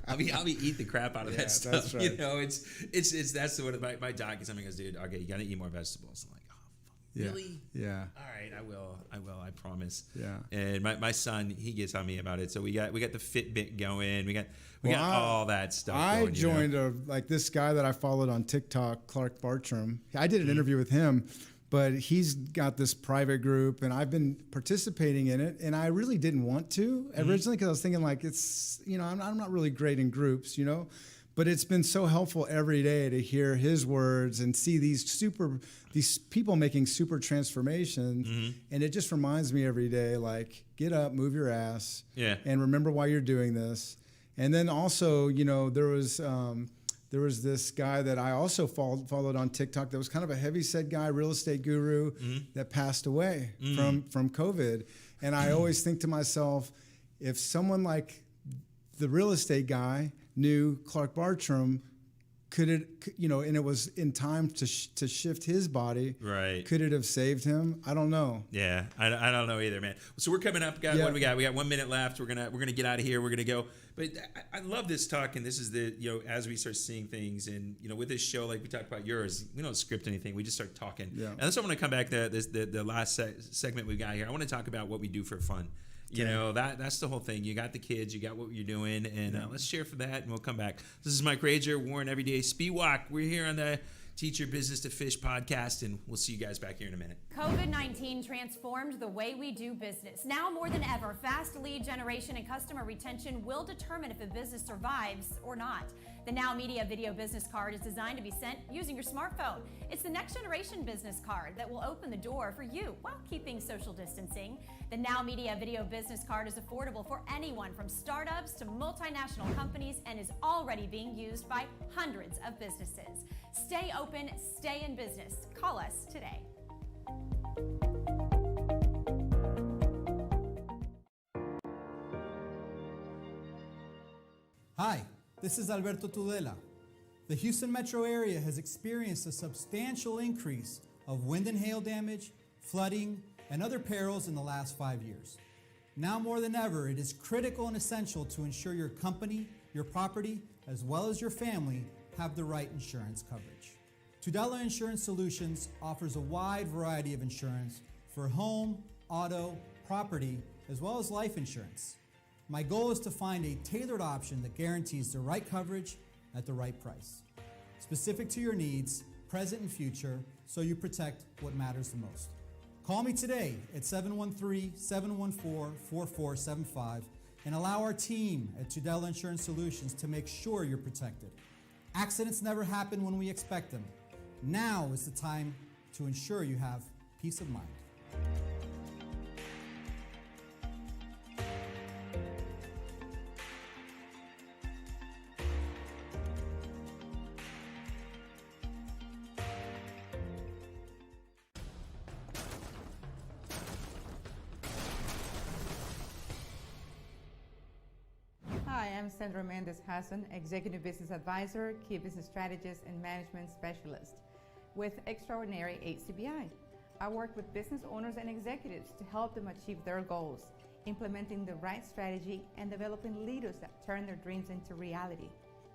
[SPEAKER 1] I'll be eating the crap out of that stuff.
[SPEAKER 2] That's right.
[SPEAKER 1] You know, that's what my doc is. Something goes, dude, okay, you got to eat more vegetables. I'm like, oh, fuck, really?
[SPEAKER 2] Yeah.
[SPEAKER 1] All right, I will. I promise.
[SPEAKER 2] Yeah.
[SPEAKER 1] And my son, he gets on me about it. So we got the Fitbit going. We got all that stuff.
[SPEAKER 2] I
[SPEAKER 1] going,
[SPEAKER 2] joined this guy that I followed on TikTok, Clark Bartram. I did an interview with him. But he's got this private group, and I've been participating in it. And I really didn't want to originally because I was thinking like I'm not really great in groups, you know. But it's been so helpful every day to hear his words and see these people making super transformations. And it just reminds me every day, like, get up, move your ass, and remember why you're doing this. And then also, there was this guy that I also followed on TikTok that was kind of a heavyset guy, real estate guru, that passed away from COVID. And I always think to myself, if someone like the real estate guy knew Clark Bartram, and it was in time to shift his body, right? Could it have saved him? I don't know.
[SPEAKER 1] Yeah, I don't know either, man. So we're coming up. What do we got? We got 1 minute left. We're gonna get out of here. We're gonna go. But I love this talk, and this is as we start seeing things, and with this show, like we talked about yours, we don't script anything. We just start talking. Yeah. And that's what I want to come back to the last segment we got here. I want to talk about what we do for fun. That's the whole thing. You got the kids, you got what you're doing, and let's share for that, and we'll come back. This is Mike Rager, Warren Everyday Spiwak. We're here on the Teach Your Business to Fish podcast, and we'll see you guys back here in a minute.
[SPEAKER 3] COVID-19 transformed the way we do business. Now more than ever, fast lead generation and customer retention will determine if a business survives or not. The Now Media Video Business Card is designed to be sent using your smartphone. It's the next generation business card that will open the door for you while keeping social distancing. The Now Media Video Business Card is affordable for anyone from startups to multinational companies and is already being used by hundreds of businesses. Stay open, stay in business. Call us today.
[SPEAKER 4] Hi, this is Alberto Tudela. The Houston metro area has experienced a substantial increase of wind and hail damage, flooding, and other perils in the last 5 years. Now more than ever, it is critical and essential to ensure your company, your property, as well as your family have the right insurance coverage. Tudela Insurance Solutions offers a wide variety of insurance for home, auto, property, as well as life insurance. My goal is to find a tailored option that guarantees the right coverage at the right price, specific to your needs, present and future, so you protect what matters the most. Call me today at 713-714-4475 and allow our team at Tudela Insurance Solutions to make sure you're protected. Accidents never happen when we expect them. Now is the time to ensure you have peace of mind.
[SPEAKER 6] Hi, I'm Sandra Mendez-Hassan, Executive Business Advisor, Key Business Strategist, and Management Specialist with Extraordinary HCBI. I work with business owners and executives to help them achieve their goals, implementing the right strategy and developing leaders that turn their dreams into reality.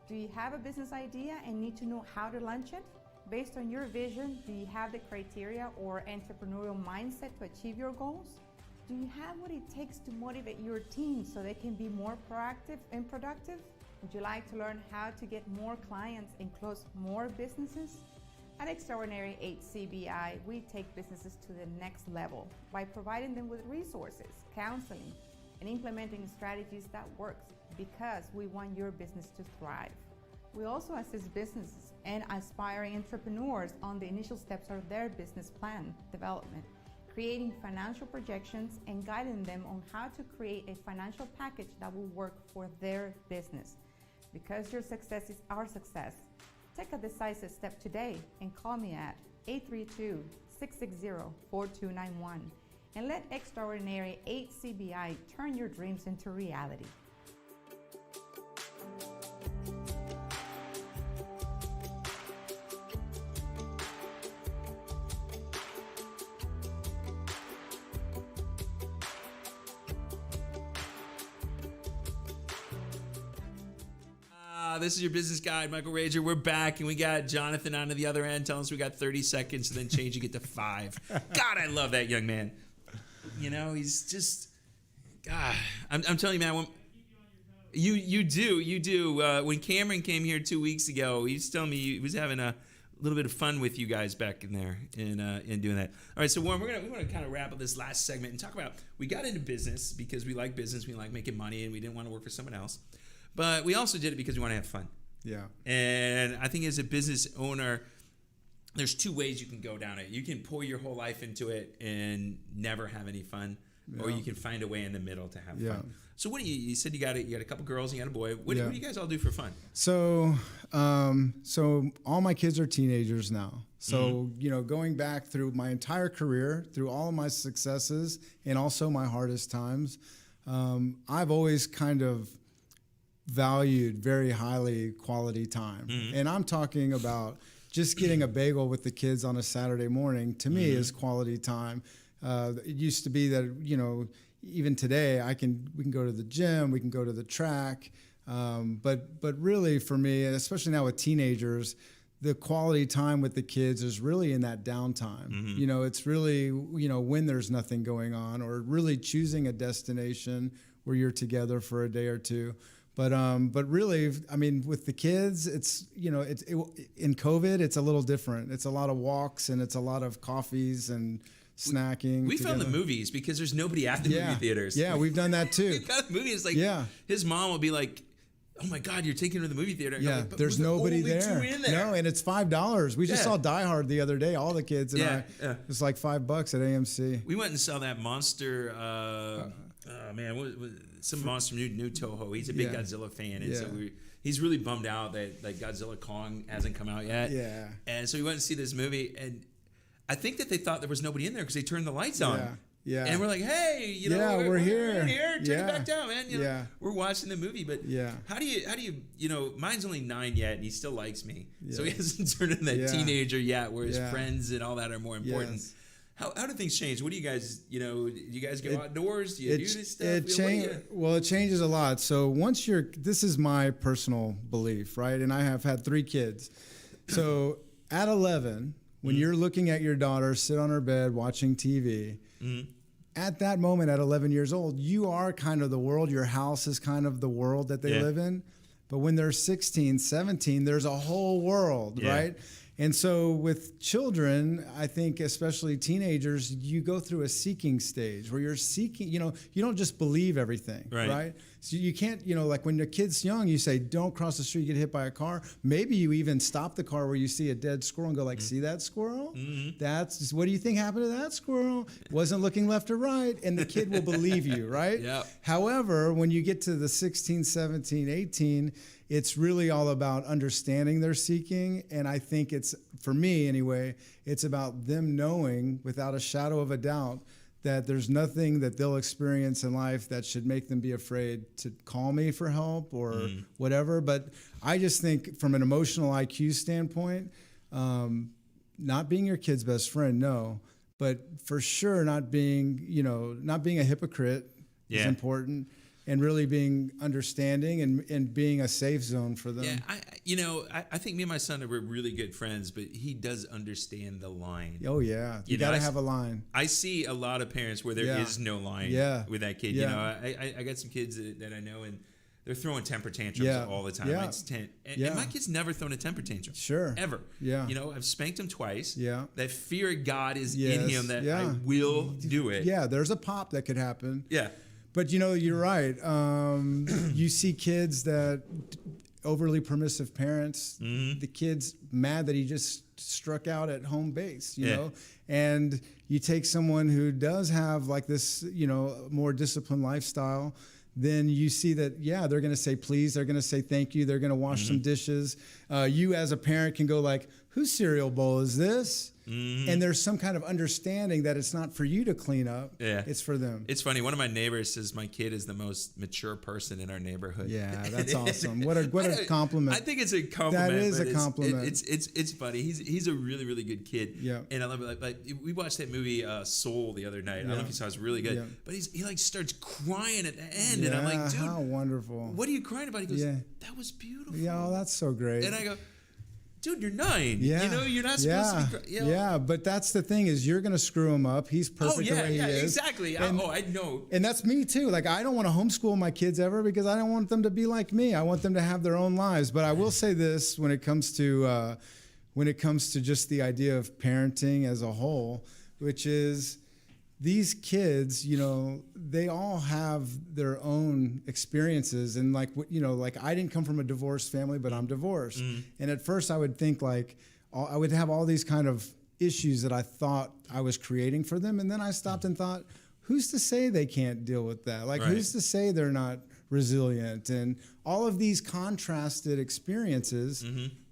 [SPEAKER 6] Do you have a business idea and need to know how to launch it? Based on your vision, do you have the criteria or entrepreneurial mindset to achieve your goals? Do you have what it takes to motivate your team so they can be more proactive and productive? Would you like to learn how to get more clients and close more businesses? At Extraordinary HCBI, we take businesses to the next level by providing them with resources, counseling, and implementing strategies that work because we want your business to thrive. We also assist businesses and aspiring entrepreneurs on the initial steps of their business plan development, creating financial projections and guiding them on how to create a financial package that will work for their business. Because your success is our success, take a decisive step today and call me at 832-660-4291 and let Extraordinary HCBI turn your dreams into reality.
[SPEAKER 1] This is your business guide, Michael Rager. We're back, and we got Jonathan on the other end telling us we got 30 seconds and then changing it to 5. God, I love that young man. He's just, God, I'm telling you, man, you do. When Cameron came here 2 weeks ago, he was telling me he was having a little bit of fun with you guys back in there in doing that. All right, so Warren, we want to kind of wrap up this last segment and talk about, we got into business because we like business, we like making money, and we didn't want to work for someone else. But we also did it because we want to have fun.
[SPEAKER 2] Yeah.
[SPEAKER 1] And I think as a business owner, there's two ways you can go down it. You can pour your whole life into it and never have any fun, or you can find a way in the middle to have fun. So what do you said you got a couple girls, you got a boy. What do you guys all do for fun?
[SPEAKER 2] So, so all my kids are teenagers now. So, you know, going back through my entire career, through all of my successes and also my hardest times, I've always kind of valued very highly quality time. And I'm talking about just getting a bagel with the kids on a Saturday morning, to me, is quality time. It used to be that, you know, even today we can go to the gym, we can go to the track. But really for me, and especially now with teenagers, the quality time with the kids is really in that downtime. You know, it's really, you know, when there's nothing going on, or really choosing a destination where you're together for a day or two. But really, I mean, with the kids, it's, you know, in COVID, it's a little different. It's a lot of walks and it's a lot of coffees and snacking.
[SPEAKER 1] We found the movies because there's nobody at the movie theaters.
[SPEAKER 2] Yeah, we've done that too.
[SPEAKER 1] We got the movies like his mom will be like, "Oh my God, you're taking her to the movie theater."
[SPEAKER 2] Yeah,
[SPEAKER 1] like,
[SPEAKER 2] there's nobody
[SPEAKER 1] only
[SPEAKER 2] there.
[SPEAKER 1] Two in there.
[SPEAKER 2] No, and it's $5. We just saw Die Hard the other day. All the kids and I.
[SPEAKER 1] Yeah.
[SPEAKER 2] It's like $5 at AMC.
[SPEAKER 1] We went and saw that monster. Some monster new Toho. He's a big Godzilla fan, and so he's really bummed out that like Godzilla Kong hasn't come out yet.
[SPEAKER 2] Yeah.
[SPEAKER 1] And so we went and see this movie, and I think that they thought there was nobody in there because they turned the lights on.
[SPEAKER 2] Yeah.
[SPEAKER 1] And we're like, hey, you know,
[SPEAKER 2] we're here.
[SPEAKER 1] Turn it back down, man. You know, we're watching the movie, but how do you, you know, mine's only 9 yet, and he still likes me, so he hasn't turned into that teenager yet, where his friends and all that are more important.
[SPEAKER 2] Yes.
[SPEAKER 1] How do things change? What do you guys, you know, do you guys go outdoors? Do you do this stuff?
[SPEAKER 2] Well, it changes a lot. So once this is my personal belief, right? And I have had 3 kids. So at 11, when you're looking at your daughter sit on her bed watching TV, at that moment at 11 years old, you are kind of the world. Your house is kind of the world that they live in. But when they're 16, 17, there's a whole world, right? And so with children, I think especially teenagers, you go through a seeking stage where you're seeking, you know, you don't just believe everything, right? So you can't, you know, like when the kid's young, you say, don't cross the street, you get hit by a car. Maybe you even stop the car where you see a dead squirrel and go like, see that squirrel? That's just, what do you think happened to that squirrel? Wasn't looking left or right. And the kid will believe you, right? However, when you get to the 16, 17, 18, it's really all about understanding their seeking. And I think it's, for me anyway, it's about them knowing without a shadow of a doubt that there's nothing that they'll experience in life that should make them be afraid to call me for help or whatever. But I just think from an emotional IQ standpoint, not being your kid's best friend, no, but for sure not being, you know, not being a hypocrite is important. And really being understanding and being a safe zone for them.
[SPEAKER 1] Yeah, I think me and my son are really good friends, but he does understand the line.
[SPEAKER 2] Oh, yeah. You got to have a line.
[SPEAKER 1] I see a lot of parents where there is no line with that kid. You know, I got some kids that I know, and they're throwing temper tantrums all the time. And my kid's never thrown a temper tantrum. Ever. You know, I've spanked him twice. That fear of God is in him that I will do it.
[SPEAKER 2] Yeah, there's a pop that could happen.
[SPEAKER 1] Yeah.
[SPEAKER 2] But, you know, you're right. You see kids that overly permissive parents, the kid's mad that he just struck out at home base, you know, and you take someone who does have like this, you know, more disciplined lifestyle, then you see that, they're going to say please, they're going to say thank you, they're going to wash some dishes. You as a parent can go like, whose cereal bowl is this? And there's some kind of understanding that it's not for you to clean up. It's for them.
[SPEAKER 1] It's funny. One of my neighbors says my kid is the most mature person in our neighborhood.
[SPEAKER 2] Yeah, that's awesome. What a compliment.
[SPEAKER 1] I think it's a compliment.
[SPEAKER 2] That is a compliment.
[SPEAKER 1] It's funny. He's a really, really good kid.
[SPEAKER 2] Yeah.
[SPEAKER 1] And I love it. Like we watched that movie Soul the other night. I don't know if you saw it. It's really good. But he like starts crying at the end, and I'm like, dude,
[SPEAKER 2] how wonderful.
[SPEAKER 1] What are you crying about? He goes, that was beautiful.
[SPEAKER 2] Yeah, that's so great.
[SPEAKER 1] And I go, dude, you're 9. You know, you're not supposed to be. You know?
[SPEAKER 2] Yeah, but that's the thing is you're going to screw him up. He's perfect the way he is.
[SPEAKER 1] Exactly. I know.
[SPEAKER 2] And that's me too. Like I don't want to homeschool my kids ever because I don't want them to be like me. I want them to have their own lives. But I will say this when it comes to just the idea of parenting as a whole, which is these kids, they all have their own experiences. And like I didn't come from a divorced family, but I'm divorced. And at first I would think like I would have all these kind of issues that I thought I was creating for them. And then I stopped and thought, who's to say they can't deal with that? Like, who's to say they're not resilient? And all of these contrasted experiences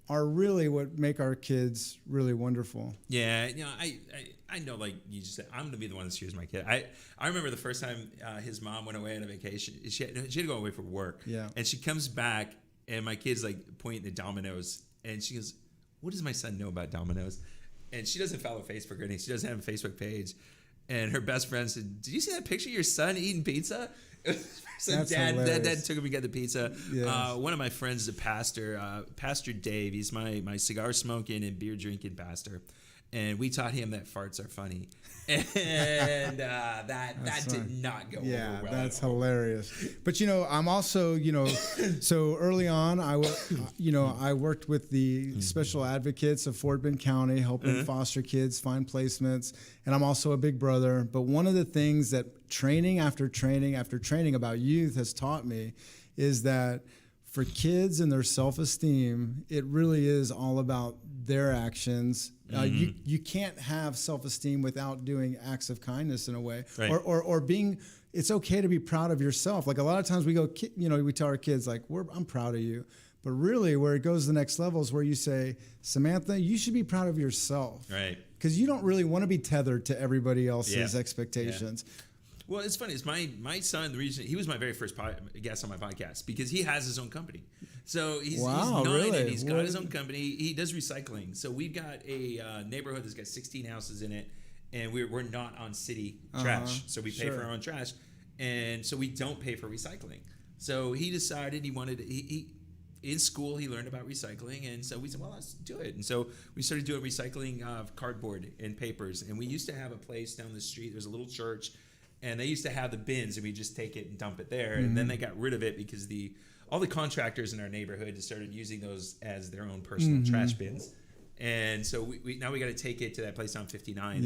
[SPEAKER 2] are really what make our kids really wonderful.
[SPEAKER 1] Yeah, I know, like you just said, I'm going to be the one that cheers my kid. I remember the first time his mom went away on a vacation. She had to go away for work.
[SPEAKER 2] Yeah.
[SPEAKER 1] And she comes back, and my kid's like pointing at Domino's, and she goes, what does my son know about Domino's? And she doesn't follow Facebook or anything. She doesn't have a Facebook page. And her best friend said, did you see that picture of your son eating pizza? So dad took him to get the pizza.
[SPEAKER 2] Yes.
[SPEAKER 1] One of my friends is a pastor, Pastor Dave. He's my cigar smoking and beer drinking pastor. And we taught him that farts are funny. And that did not go over well.
[SPEAKER 2] Yeah, that's hilarious. But, I'm also, so early on, I worked with the special advocates of Fort Bend County, helping foster kids find placements. And I'm also a big brother. But one of the things that training after training after training about youth has taught me is that for kids and their self-esteem, it really is all about their actions. You can't have self-esteem without doing acts of kindness in a way, or being. It's okay to be proud of yourself. Like a lot of times we go, we tell our kids like, I'm proud of you, but really where it goes to the next level is where you say, Samantha, you should be proud of yourself,
[SPEAKER 1] right?
[SPEAKER 2] Because you don't really want to be tethered to everybody else's expectations.
[SPEAKER 1] Yeah. Well, it's funny. It's my son. The reason he was my very first guest on my podcast because he has his own company. So he's 9
[SPEAKER 2] really?
[SPEAKER 1] And he's got his own company. He does recycling. So we've got a neighborhood that's got 16 houses in it, and we're not on city trash. So we pay for our own trash, and so we don't pay for recycling. So he decided he wanted to, he in school he learned about recycling, and so we said, well, let's do it. And so we started doing recycling of cardboard and papers. And we used to have a place down the street. There's a little church. And they used to have the bins, and we just take it and dump it there. And then they got rid of it because all the contractors in our neighborhood just started using those as their own personal trash bins. And so we now we got to take it to that place on 59.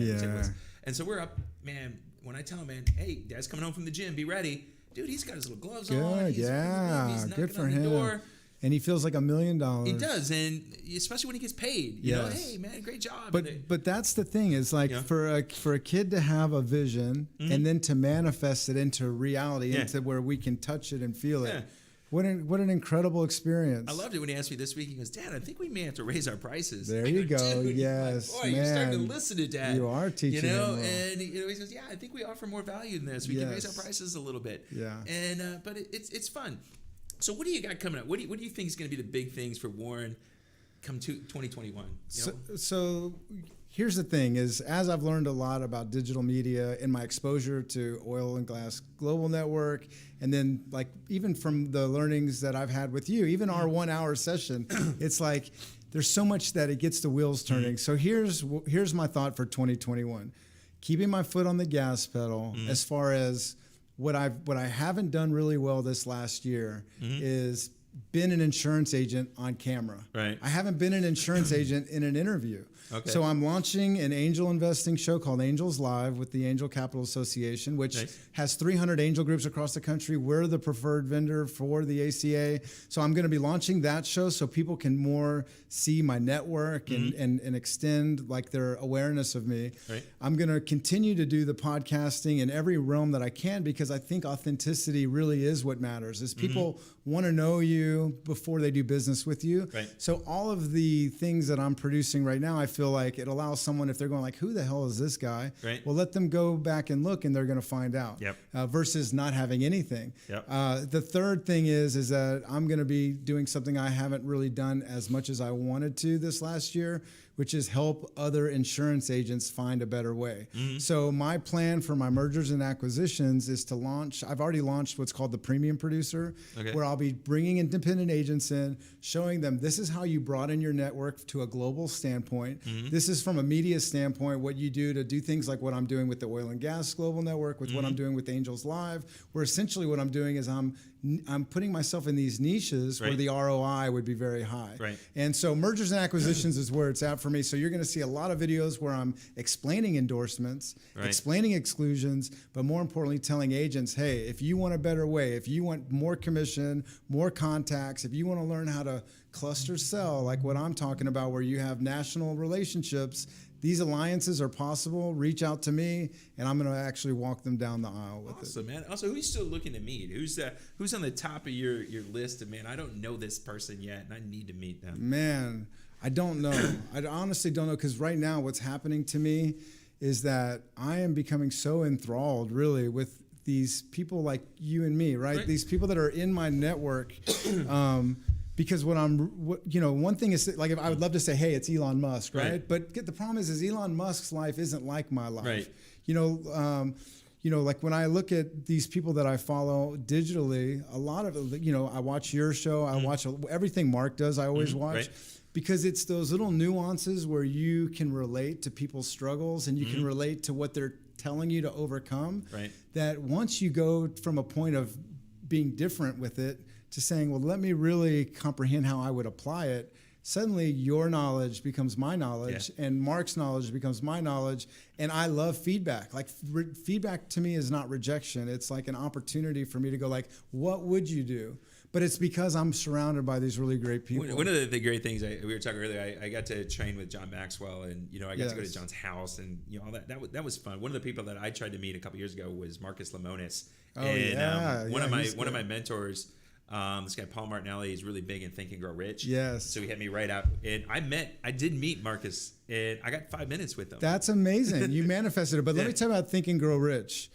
[SPEAKER 1] And so we're up, man. When I tell him, man, hey, Dad's coming home from the gym, be ready, dude. He's got his little gloves on. He's
[SPEAKER 2] good for
[SPEAKER 1] on
[SPEAKER 2] him.
[SPEAKER 1] the door.
[SPEAKER 2] And he feels like $1 million.
[SPEAKER 1] He does, and especially when he gets paid. You know, hey man, great job.
[SPEAKER 2] But that's the thing is like for a kid to have a vision and then to manifest it into reality, into where we can touch it and feel it. What an incredible experience.
[SPEAKER 1] I loved it when he asked me this week. He goes, Dad, I think we may have to raise our prices.
[SPEAKER 2] There you go. Yes,
[SPEAKER 1] boy, you're starting to listen to Dad.
[SPEAKER 2] You are teaching him well.
[SPEAKER 1] And he says, yeah, I think we offer more value than this. We can raise our prices a little bit.
[SPEAKER 2] Yeah.
[SPEAKER 1] And but it's fun. So what do you got coming up? What do you think is going to be the big things for Warren come to 2021?
[SPEAKER 2] So here's the thing is, as I've learned a lot about digital media in my exposure to Oil and Gas Global Network, and then like even from the learnings that I've had with you, even our 1 hour session, it's like there's so much that it gets the wheels turning. So here's my thought for 2021. Keeping my foot on the gas pedal as far as what I haven't done really well this last year is been an insurance agent on camera.
[SPEAKER 1] Right.
[SPEAKER 2] I haven't been an insurance agent in an interview.
[SPEAKER 1] Okay.
[SPEAKER 2] So I'm launching an angel investing show called Angels Live with the Angel Capital Association, which has 300 angel groups across the country. We're the preferred vendor for the ACA. So I'm going to be launching that show so people can more see my network and extend like their awareness of me.
[SPEAKER 1] Right.
[SPEAKER 2] I'm going to continue to do the podcasting in every realm that I can because I think authenticity really is what matters. Is people want to know you before they do business with you.
[SPEAKER 1] Right.
[SPEAKER 2] So all of the things that I'm producing right now, I feel like it allows someone, if they're going like, who the hell is this guy?
[SPEAKER 1] Right.
[SPEAKER 2] Well, let them go back and look and they're going to find out.
[SPEAKER 1] Yep.
[SPEAKER 2] Versus not having anything.
[SPEAKER 1] Yep.
[SPEAKER 2] The third thing is that I'm going to be doing something I haven't really done as much as I wanted to this last year, which is help other insurance agents find a better way. So my plan for my mergers and acquisitions is to launch, I've already launched what's called the Premium Producer, where I'll be bringing independent agents in, showing them this is how you broaden your network to a global standpoint. This is from a media standpoint, what you do to do things like what I'm doing with the Oil and Gas Global Network, with what I'm doing with Angels Live, where essentially what I'm doing is I'm I'm putting myself in these niches where the ROI would be very high.
[SPEAKER 1] Right.
[SPEAKER 2] And so mergers and acquisitions is where it's at for me. So you're going to see a lot of videos where I'm explaining endorsements, explaining exclusions, but more importantly, telling agents, hey, if you want a better way, if you want more commission, more contacts, if you want to learn how to cluster sell, like what I'm talking about, where you have national relationships, these alliances are possible. Reach out to me, and I'm going to actually walk them down the aisle with it.
[SPEAKER 1] Awesome, man. Also, who are you still looking to meet? Who's on the top of your list of, man, I don't know this person yet, and I need to meet them?
[SPEAKER 2] Man, I don't know. I honestly don't know, because right now what's happening to me is that I am becoming so enthralled, really, with these people like you and me, right? These people that are in my network. Because one thing is, like, if I would love to say, hey, it's Elon Musk, right? But the problem is Elon Musk's life isn't like my life.
[SPEAKER 1] Right.
[SPEAKER 2] Like when I look at these people that I follow digitally, a lot of, I watch your show, I watch everything Mark does, I always watch. Because it's those little nuances where you can relate to people's struggles and you can relate to what they're telling you to overcome.
[SPEAKER 1] Right.
[SPEAKER 2] That once you go from a point of being different with it to saying, well, let me really comprehend how I would apply it, suddenly your knowledge becomes my knowledge and Mark's knowledge becomes my knowledge. And I love feedback. Like feedback to me is not rejection. It's like an opportunity for me to go like, what would you do? But it's because I'm surrounded by these really great people.
[SPEAKER 1] One of the great things we were talking earlier, I got to train with John Maxwell, and I got to go to John's house, and all that. That was fun. One of the people that I tried to meet a couple years ago was Marcus Lemonis. One of my mentors. This guy Paul Martinelli is really big in Think and Grow Rich.
[SPEAKER 2] Yes.
[SPEAKER 1] So he had me right up, and I did meet Marcus, and I got 5 minutes with him.
[SPEAKER 2] That's amazing. You manifested it. But let me tell you about Think and Grow Rich.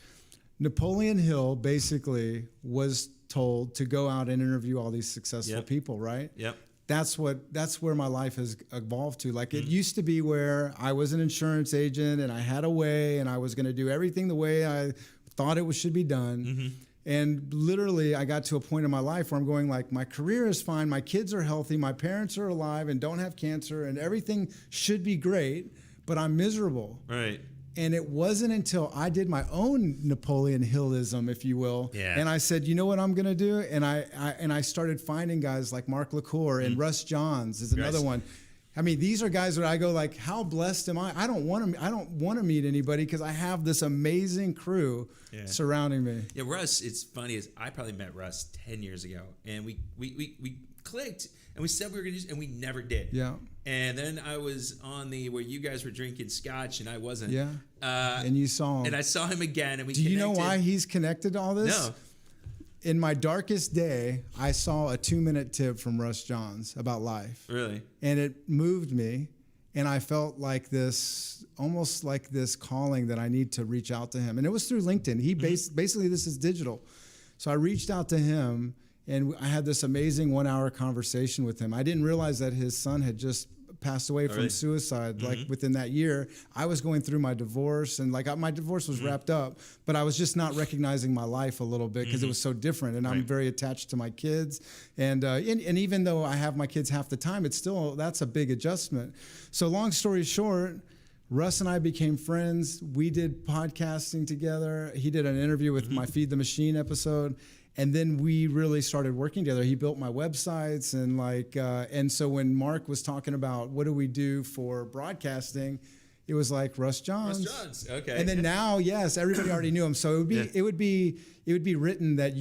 [SPEAKER 2] Napoleon Hill basically was told to go out and interview all these successful people, right?
[SPEAKER 1] Yep.
[SPEAKER 2] That's where my life has evolved to. Like it used to be where I was an insurance agent and I had a way and I was going to do everything the way I thought it should be done. And literally I got to a point in my life where I'm going like, my career is fine, my kids are healthy, my parents are alive and don't have cancer, and everything should be great, but I'm miserable.
[SPEAKER 1] Right.
[SPEAKER 2] And it wasn't until I did my own Napoleon Hillism, if you will, and I said, you know what I'm going to do? And I started finding guys like Mark LaCour and Russ Johns is another one. I mean, these are guys that I go like, how blessed am I? I don't want to meet anybody because I have this amazing crew surrounding me.
[SPEAKER 1] Yeah, Russ, it's funny, is I probably met Russ 10 years ago, and we clicked, and we said we were going to do, and we never did.
[SPEAKER 2] Yeah.
[SPEAKER 1] And then I was on where you guys were drinking scotch and I wasn't.
[SPEAKER 2] Yeah. And you saw him.
[SPEAKER 1] And I saw him again, and we
[SPEAKER 2] Do you know why he's connected to all this?
[SPEAKER 1] No.
[SPEAKER 2] In my darkest day, I saw a 2-minute tip from Russ Johns about life.
[SPEAKER 1] Really?
[SPEAKER 2] And it moved me. And I felt like this, almost like this calling that I need to reach out to him. And it was through LinkedIn. He basically, this is digital. So I reached out to him and I had this amazing 1-hour conversation with him. I didn't realize that his son had just passed away from suicide, like within that year. I was going through my divorce, and like my divorce was wrapped up, but I was just not recognizing my life a little bit because it was so different. And I'm very attached to my kids, and even though I have my kids half the time, it's still, that's a big adjustment. So long story short, Russ and I became friends. We did podcasting together. He did an interview with my Feed the Machine episode. And then we really started working together. He built my websites and so when Mark was talking about what do we do for broadcasting, it was like Russ Johns.
[SPEAKER 1] Russ Johns, okay.
[SPEAKER 2] And then now, yes, everybody already knew him. So it would be written that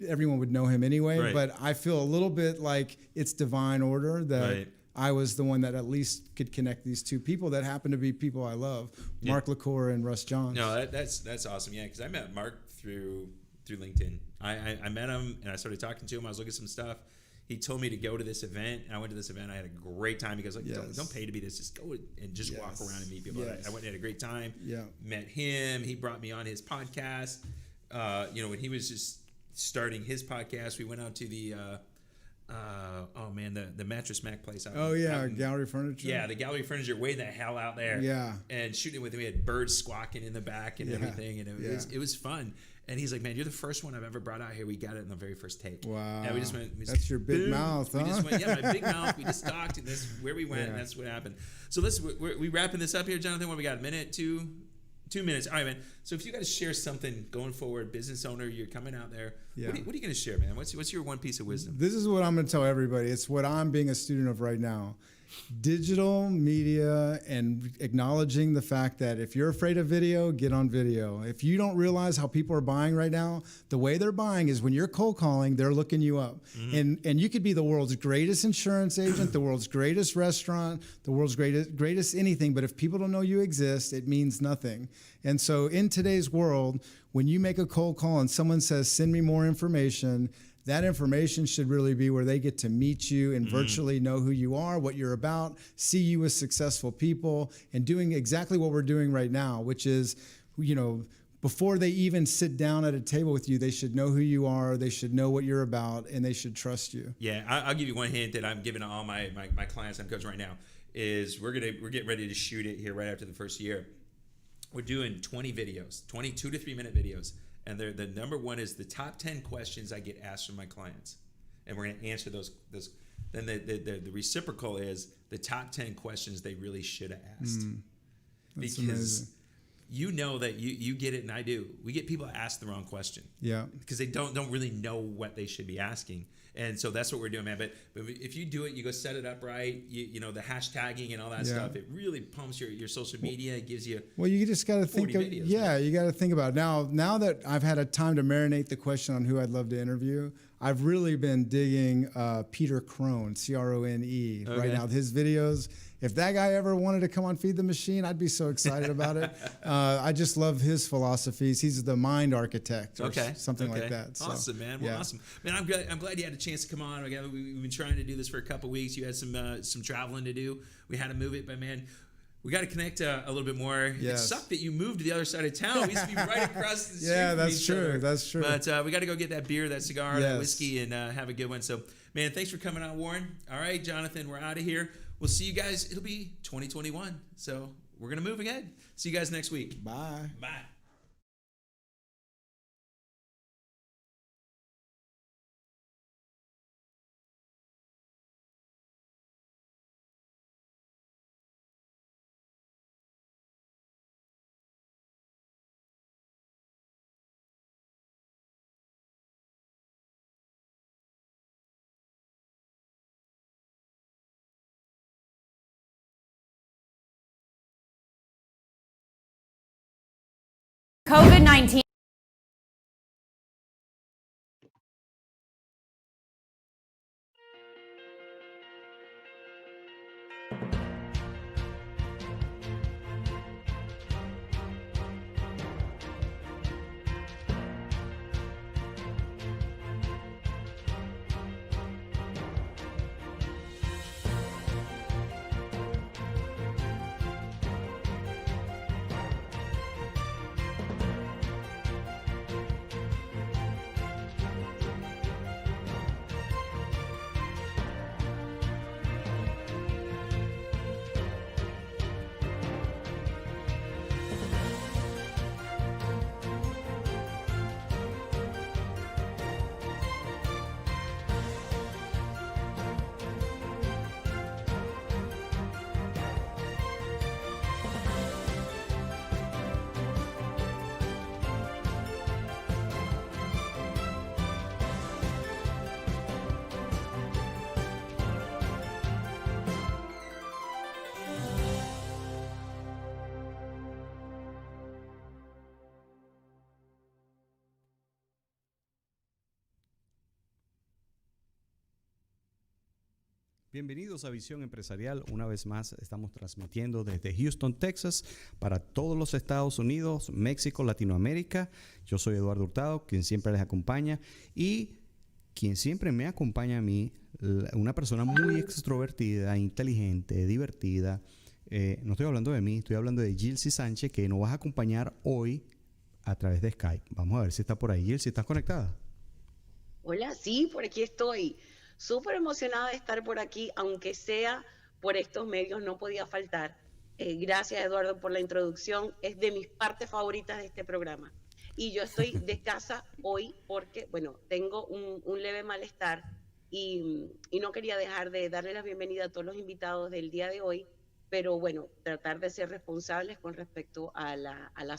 [SPEAKER 2] everyone would know him anyway.
[SPEAKER 1] Right.
[SPEAKER 2] But I feel a little bit like it's divine order that I was the one that at least could connect these two people that happen to be people I love, Mark LaCour and Russ Johns.
[SPEAKER 1] No, that's awesome. Yeah, because I met Mark through LinkedIn. I met him and I started talking to him. I was looking at some stuff. He told me to go to this event, and I went to this event. I had a great time. He goes like, don't pay to be this. Just go and just walk around and meet people. I went and had a great time.
[SPEAKER 2] Yeah.
[SPEAKER 1] Met him. He brought me on his podcast. When he was just starting his podcast, we went out to the the Mattress Mac place.
[SPEAKER 2] Gallery Furniture.
[SPEAKER 1] Yeah, the Gallery Furniture, way the hell out there.
[SPEAKER 2] Yeah.
[SPEAKER 1] And shooting with him, we had birds squawking in the back and everything, and it was fun. And he's like, man, you're the first one I've ever brought out here. We got it in the very first take.
[SPEAKER 2] Wow.
[SPEAKER 1] And we just went.
[SPEAKER 2] That's your big mouth, huh?
[SPEAKER 1] We just went, my big mouth. We just talked, and that's where we went, and that's what happened. So we wrapping this up here, Jonathan. What we got? A minute, two 2 minutes. All right, man. So if you got to share something going forward, business owner, you're coming out there.
[SPEAKER 2] Yeah.
[SPEAKER 1] What are you going to share, man? What's your one piece of wisdom?
[SPEAKER 2] This is what I'm going to tell everybody. It's what I'm being a student of right now. Digital media and acknowledging the fact that if you're afraid of video, get on video. If you don't realize how people are buying right now, the way they're buying is when you're cold calling, they're looking you up. And you could be the world's greatest insurance agent, the world's greatest restaurant, the world's greatest anything, but if people don't know you exist, it means nothing. And so in today's world, when you make a cold call and someone says, send me more information, that information should really be where they get to meet you and virtually know who you are, what you're about, see you as successful people, and doing exactly what we're doing right now, which is, before they even sit down at a table with you, they should know who you are, they should know what you're about, and they should trust you.
[SPEAKER 1] Yeah, I'll give you one hint that I'm giving to all my clients I'm coaching right now is we're getting ready to shoot it here right after the first year. We're doing 20 videos, 2 to 3 minute videos. And the number one is the top 10 questions I get asked from my clients. And we're going to answer those. Then the reciprocal is the top 10 questions they really should have asked.
[SPEAKER 2] That's
[SPEAKER 1] because
[SPEAKER 2] amazing.
[SPEAKER 1] you know that you get it and I do. We get people to ask the wrong question.
[SPEAKER 2] Yeah.
[SPEAKER 1] Because they don't really know what they should be asking. And so that's what we're doing, man. But if you do it, you go set it up right, you know, the hashtagging and all that stuff, it really pumps your social media. It gives you
[SPEAKER 2] you just got to think of,
[SPEAKER 1] videos,
[SPEAKER 2] you got to think about it. Now that I've had a time to marinate the question on who I'd love to interview, I've really been digging Peter Crone, C-R-O-N-E, right now. His videos, if that guy ever wanted to come on Feed the Machine, I'd be so excited about it. I just love his philosophies. He's the mind architect or something like that. So,
[SPEAKER 1] awesome, man. Well, awesome. Man, I'm glad you had a chance to come on. We've been trying to do this for a couple weeks. You had some traveling to do. We had to move it, but man, we got to connect a little bit more. It sucked that you moved to the other side of town. We used to be right across the street from
[SPEAKER 2] that's
[SPEAKER 1] each
[SPEAKER 2] true.
[SPEAKER 1] other.
[SPEAKER 2] That's true.
[SPEAKER 1] But we got to go get that beer, that cigar, that whiskey, and have a good one. So, man, thanks for coming on, Warren. All right, Jonathan, we're out of here. We'll see you guys. It'll be 2021. So we're going to move again. See you guys next week.
[SPEAKER 2] Bye.
[SPEAKER 1] Bye.
[SPEAKER 3] COVID-19.
[SPEAKER 7] Bienvenidos a Visión Empresarial. Una vez más estamos transmitiendo desde Houston, Texas, para todos los Estados Unidos, México, Latinoamérica. Yo soy Eduardo Hurtado, quien siempre les acompaña y quien siempre me acompaña a mí, una persona muy extrovertida, inteligente, divertida. No estoy hablando de mí, estoy hablando de Gilsi Sánchez, que nos vas a acompañar hoy a través de Skype. Vamos a ver si está por ahí. Gilsi, ¿estás conectada?
[SPEAKER 8] Hola, sí, por aquí estoy. Súper emocionada de estar por aquí, aunque sea por estos medios, no podía faltar. Gracias, Eduardo, por la introducción. Es de mis partes favoritas de este programa. Y yo estoy de casa hoy porque, bueno, tengo un leve malestar y no quería dejar de darle la bienvenida a todos los invitados del día de hoy, pero bueno, tratar de ser responsables con respecto a la